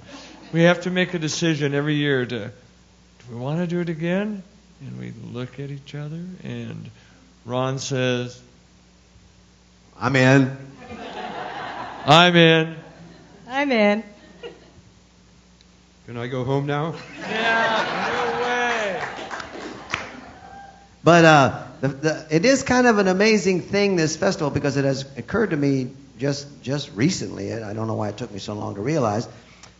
S: we have to make a decision every year do we want to do it again? And we look at each other, and Ron says,
G: I'm in.
S: I'm in.
J: I'm in.
D: Can I go home now?
S: Yeah, no way.
G: But it is kind of an amazing thing, this festival, because it has occurred to me just recently. I don't know why it took me so long to realize.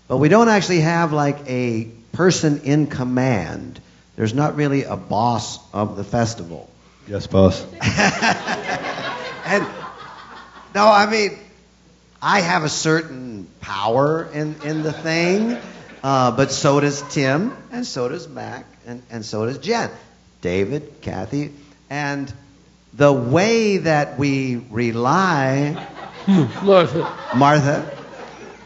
G: But we don't actually have like a person in command. There's not really a boss of the festival.
W: Yes, boss.
G: And no, I mean, I have a certain power in the thing, but so does Tim, and so does Mac, and so does Jen, David, Kathy, and the way that we rely, Martha,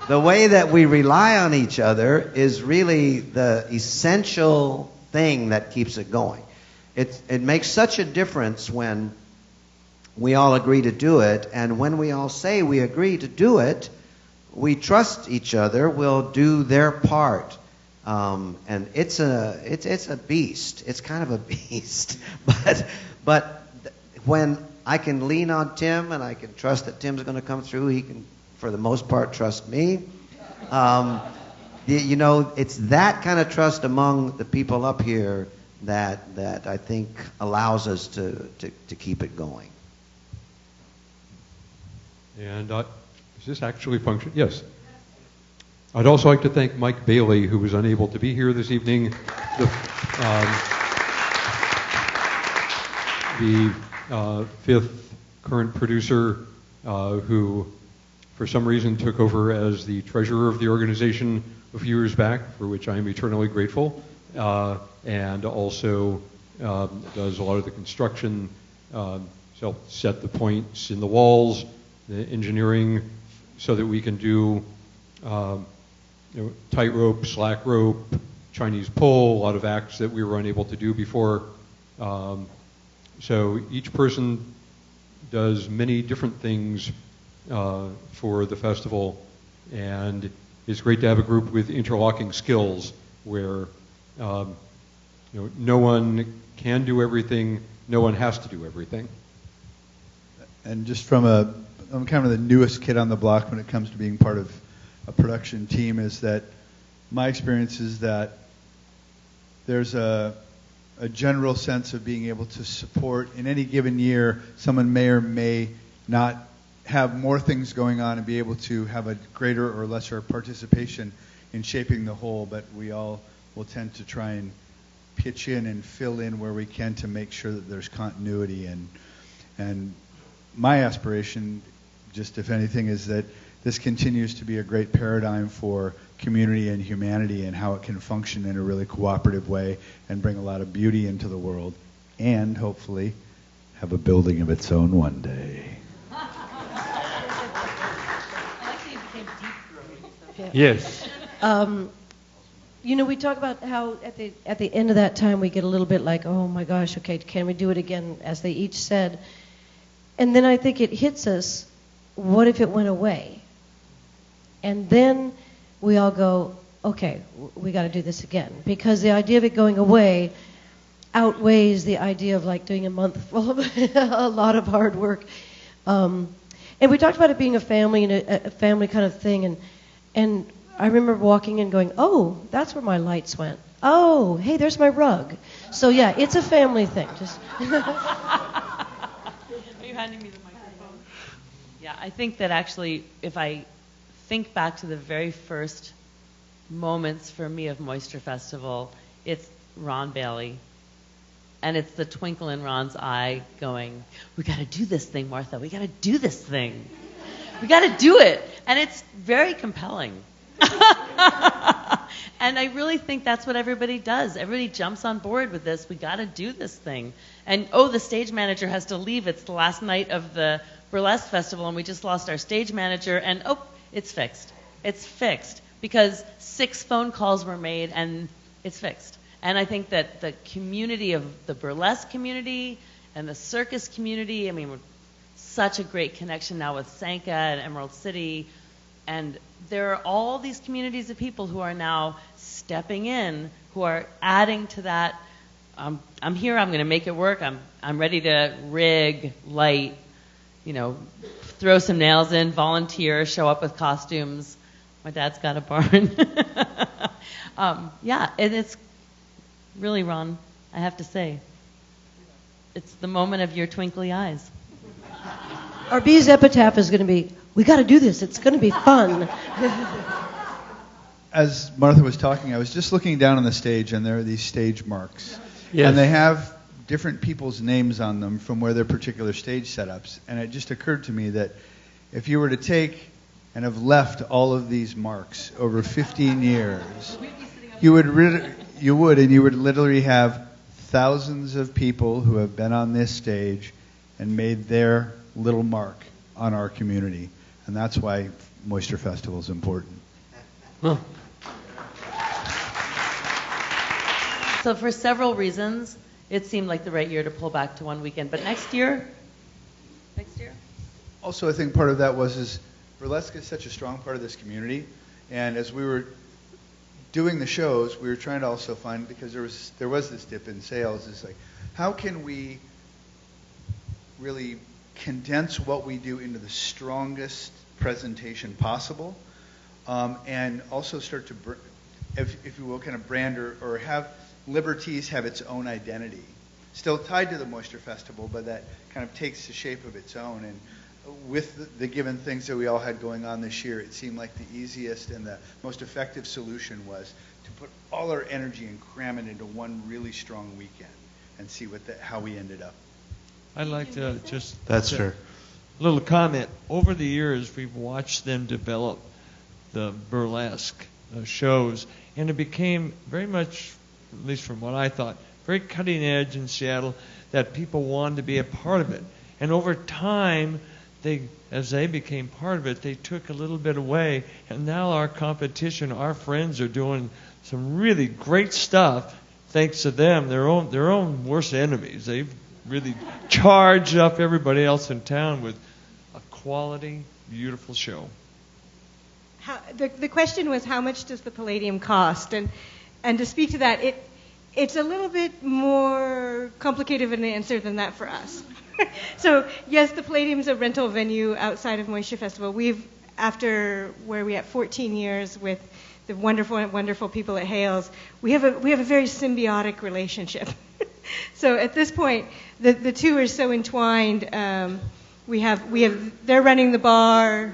G: the way that we rely on each other is really the essential thing that keeps it going. It makes such a difference when we all agree to do it, and when we all say we agree to do it, we trust each other, we'll do their part. And it's a beast. It's kind of a beast. But when I can lean on Tim and I can trust that Tim's going to come through, he can, for the most part, trust me. It's that kind of trust among the people up here that I think allows us to keep it going.
D: And does this actually function? Yes. I'd also like to thank Mike Bailey, who was unable to be here this evening. The fifth current producer who, for some reason, took over as the treasurer of the organization a few years back, for which I am eternally grateful, and also does a lot of the construction, set the points in the walls, the engineering, so that we can do tightrope, slack rope, Chinese pole, a lot of acts that we were unable to do before. So each person does many different things for the festival, and it's great to have a group with interlocking skills where no one can do everything, no one has to do everything.
R: And just I'm kind of the newest kid on the block when it comes to being part of a production team, is that my experience is that there's a general sense of being able to support in any given year. Someone may or may not have more things going on and be able to have a greater or lesser participation in shaping the whole, but we all will tend to try and pitch in and fill in where we can to make sure that there's continuity. And my aspiration, just if anything, is that this continues to be a great paradigm for community and humanity and how it can function in a really cooperative way and bring a lot of beauty into the world and hopefully have a building of its own one day.
A: Yes.
V: We talk about how at the end of that time we get a little bit like, oh my gosh, okay, can we do it again, as they each said. And then I think it hits us, what if it went away? And then we all go, okay, we got to do this again. Because the idea of it going away outweighs the idea of like doing a month full of a lot of hard work. And we talked about it being a family and a family kind of thing. And I remember walking in going, oh, that's where my lights went. Oh, hey, there's my rug. So yeah, it's a family thing. Just
C: Are you handing me the microphone? Yeah, I think that actually, if I think back to the very first moments for me of Moisture Festival, it's Ron Bailey. And it's the twinkle in Ron's eye going, we got to do this thing, Martha. We got to do this thing. We got to do it. And it's very compelling. And I really think that's what everybody does. Everybody jumps on board with this. We got to do this thing. And, the stage manager has to leave. It's the last night of the Burlesque Festival, and we just lost our stage manager. And, it's fixed. It's fixed. Because 6 phone calls were made, and it's fixed. And I think that the community of the burlesque community and the circus community, I mean, we're such a great connection now with Sanka and Emerald City. And there are all these communities of people who are now stepping in, who are adding to that. I'm here, I'm going to make it work. I'm ready to rig, light, throw some nails in, volunteer, show up with costumes. My dad's got a barn. Yeah, and it's really, Ron, I have to say, it's the moment of your twinkly eyes.
V: Our B's epitaph is going to be, we got to do this. It's going to be fun.
R: As Martha was talking, I was just looking down on the stage, and there are these stage marks.
A: Yes.
R: And they have different people's names on them from where their particular stage setups. And it just occurred to me that if you were to take and have left all of these marks over 15 years, you would literally have thousands of people who have been on this stage and made their little mark on our community. And that's why Moisture Festival is important.
A: Well.
C: So for several reasons, it seemed like the right year to pull back to one weekend. But next year?
R: Also, I think part of that is burlesque is such a strong part of this community. And as we were doing the shows, we were trying to also find, because there was this dip in sales, it's like, how can we really condense what we do into the strongest presentation possible, and also start to, if you will, kind of brand or have Liberties have its own identity, still tied to the Moisture Festival, but that kind of takes the shape of its own. And with the given things that we all had going on this year, it seemed like the easiest and the most effective solution was to put all our energy and cram it into one really strong weekend and see how we ended up.
S: I'd like to just
G: That's true.
S: A little comment. Over the years, we've watched them develop the burlesque shows, and it became very much, at least from what I thought, very cutting edge in Seattle, that people wanted to be a part of it. And over time, as they became part of it, they took a little bit away, and now our competition, our friends are doing some really great stuff thanks to them, their own worst enemies. They've really charged up everybody else in town with a quality, beautiful show.
J: The question was, how much does the Palladium cost? And to speak to that, it's a little bit more complicated of an answer than that for us. So yes, the Palladium's a rental venue outside of Moisture Festival. After where we had 14 years with the wonderful people at Hales, we have a very symbiotic relationship. So at this point, the two are so entwined. They're running the bar.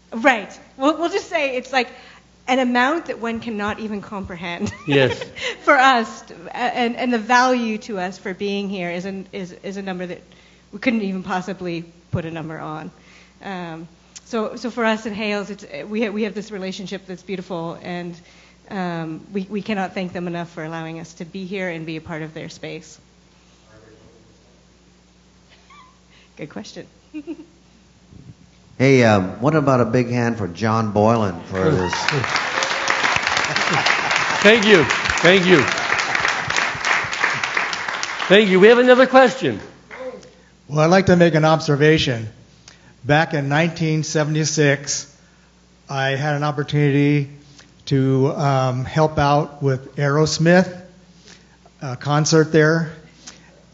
J: Right. We'll just say it's like an amount that one cannot even comprehend. Yes. For us, and the value to us for being here is a number that we couldn't even possibly put a number on. So for us at Hales, we have this relationship that's beautiful, and we cannot thank them enough for allowing us to be here and be a part of their space. Good question.
G: Hey, what about a big hand for John Boylan for this?
A: Thank you. We have another question.
H: Well, I'd like to make an observation. Back in 1976, I had an opportunity to help out with Aerosmith, a concert there,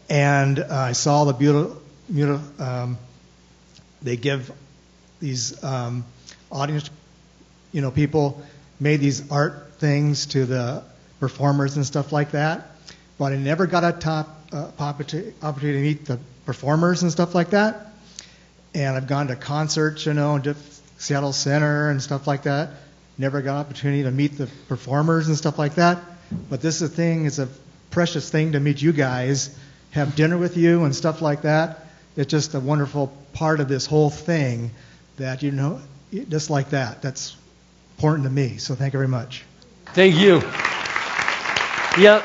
H: and I saw the beautiful they give these audience, people made these art things to the performers and stuff like that, but I never got a opportunity to meet the performers and stuff like that. And I've gone to concerts, to Seattle Center and stuff like that. Never got an opportunity to meet the performers and stuff like that. But this is a precious thing to meet you guys, have dinner with you and stuff like that. It's just a wonderful part of this whole thing that, just like that. That's important to me. So thank you very much.
A: Thank you. Yeah,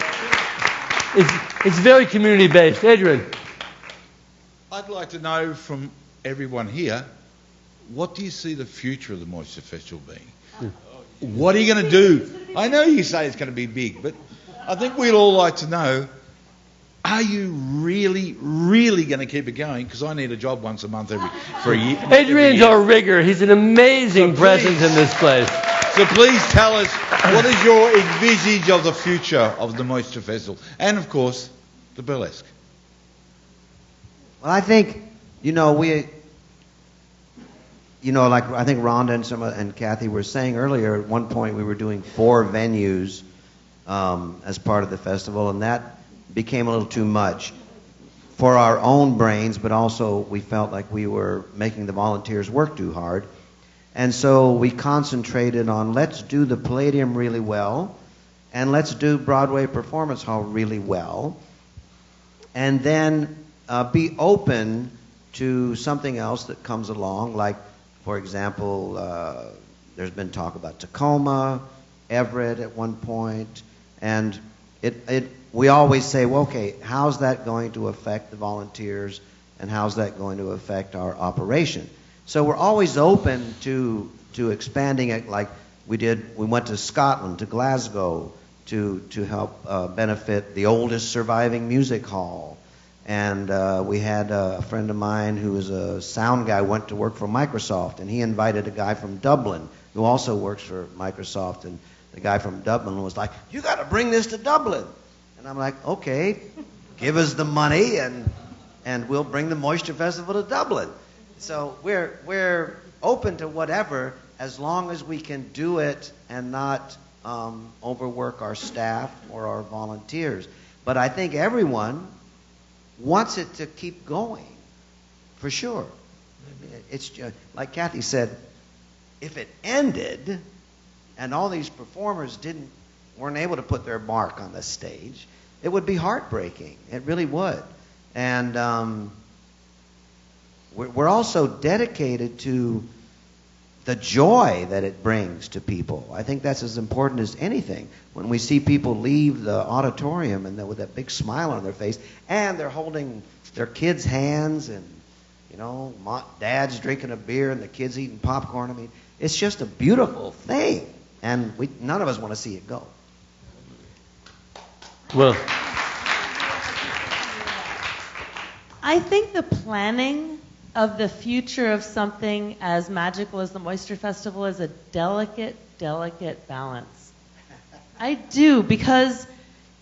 A: it's very community-based. Adrian.
K: I'd like to know from everyone here, what do you see the future of the Moisture Festival being? What are you going to do? I know you say it's going to be big, but I think we'd all like to know, are you really, really going to keep it going? Because I need a job once a month for a year.
A: Adrian's our rigger. He's an amazing presence in this place.
K: So please tell us, what is your envisage of the future of the Moisture Festival? And, of course, the burlesque.
G: Well, I think, like I think Rhonda and Kathy were saying earlier, at one point we were doing 4 venues as part of the festival, and that became a little too much for our own brains, but also we felt like we were making the volunteers work too hard. And so we concentrated on, let's do the Palladium really well, and let's do Broadway Performance Hall really well, and then be open to something else that comes along, like, for example, there's been talk about Tacoma, Everett at one point, and we always say, well, okay, how's that going to affect the volunteers, and how's that going to affect our operation? So we're always open to expanding it, like we did. We went to Scotland, to Glasgow, to help benefit the oldest surviving music hall. And we had a friend of mine who was a sound guy, went to work for Microsoft, and he invited a guy from Dublin who also works for Microsoft. And the guy from Dublin was like, you got to bring this to Dublin. And I'm like, okay, give us the money and we'll bring the Moisture Festival to Dublin. So we're open to whatever, as long as we can do it and not overwork our staff or our volunteers. But I think everyone wants it to keep going, for sure. It's like Kathy said, if it ended and all these performers weren't able to put their mark on the stage, it would be heartbreaking. It really would. And we're also dedicated to the joy that it brings to people. I think that's as important as anything. When we see people leave the auditorium and with that big smile on their face, and they're holding their kids' hands, and dad's drinking a beer and the kids eating popcorn. I mean, it's just a beautiful thing, and none of us want to see it go.
A: Well,
C: I think the planning of the future of something as magical as the Moisture Festival is a delicate, delicate balance. I do, because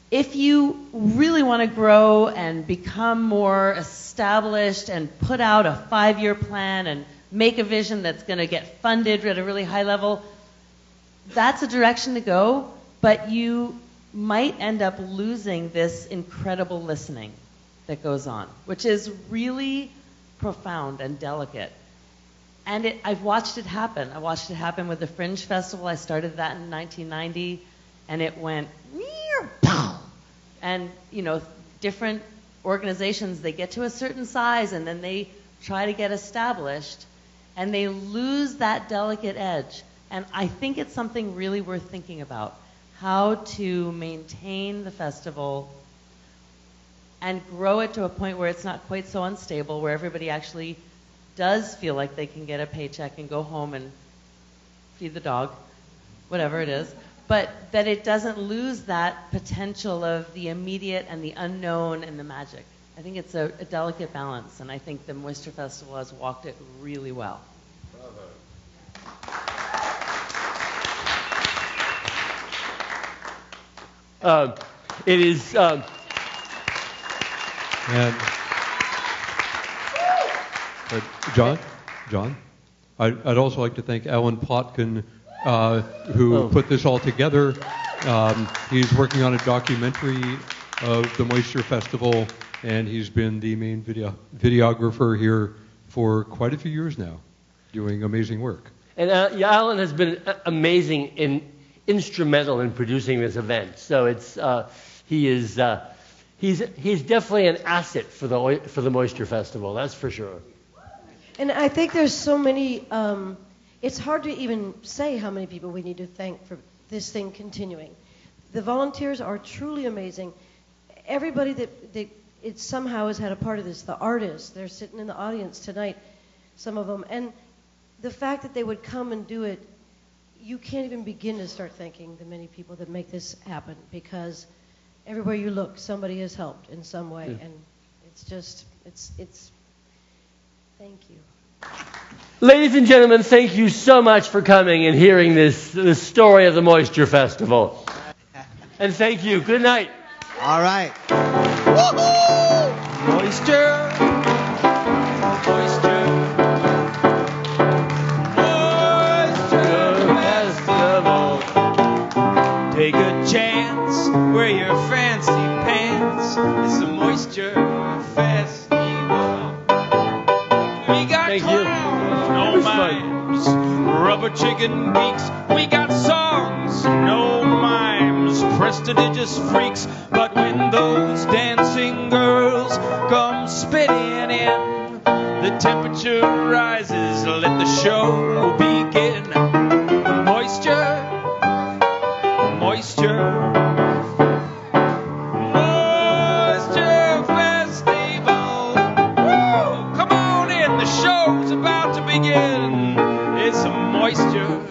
C: if you really want to grow and become more established and put out a 5-year plan and make a vision that's going to get funded at a really high level, that's a direction to go, but you might end up losing this incredible listening that goes on, which is really profound and delicate. And I've watched it happen. I watched it happen with the Fringe Festival. I started that in 1990, and it went, and different organizations, they get to a certain size, and then they try to get established, and they lose that delicate edge. And I think it's something really worth thinking about, how to maintain the festival and grow it to a point where it's not quite so unstable, where everybody actually does feel like they can get a paycheck and go home and feed the dog, whatever it is, but that it doesn't lose that potential of the immediate and the unknown and the magic. I think it's a delicate balance, and I think the Moisture Festival has walked it really well.
A: It is...
D: And John, I'd also like to thank Alan Plotkin, who put this all together. He's working on a documentary of the Moisture Festival, and he's been the main videographer here for quite a few years now, doing amazing work.
A: And Alan has been amazing instrumental in producing this event. So he's definitely an asset for the Moisture Festival. That's for sure.
V: And I think there's so many. It's hard to even say how many people we need to thank for this thing continuing. The volunteers are truly amazing. Everybody that it somehow has had a part of this. The artists, they're sitting in the audience tonight, some of them, and the fact that they would come and do it, you can't even begin to start thanking the many people that make this happen, because everywhere you look, somebody has helped in some way, and it's just, it's. Thank you.
A: Ladies and gentlemen, thank you so much for coming and hearing this story of the Moisture Festival. And thank you. Good night.
G: All right.
O: Moisture. Moisture. Festival. Take a chance, wear your fancy pants. It's the Moisture Festival. We got clowns, no mimes, rubber chicken geeks. We got songs, no mimes, prestigious freaks. But when those dancing girls come spitting in, the temperature rises. Let the show begin. Moisture, moisture, Moisture Festival. Woo! Come on in, the show's about to begin. It's a Moisture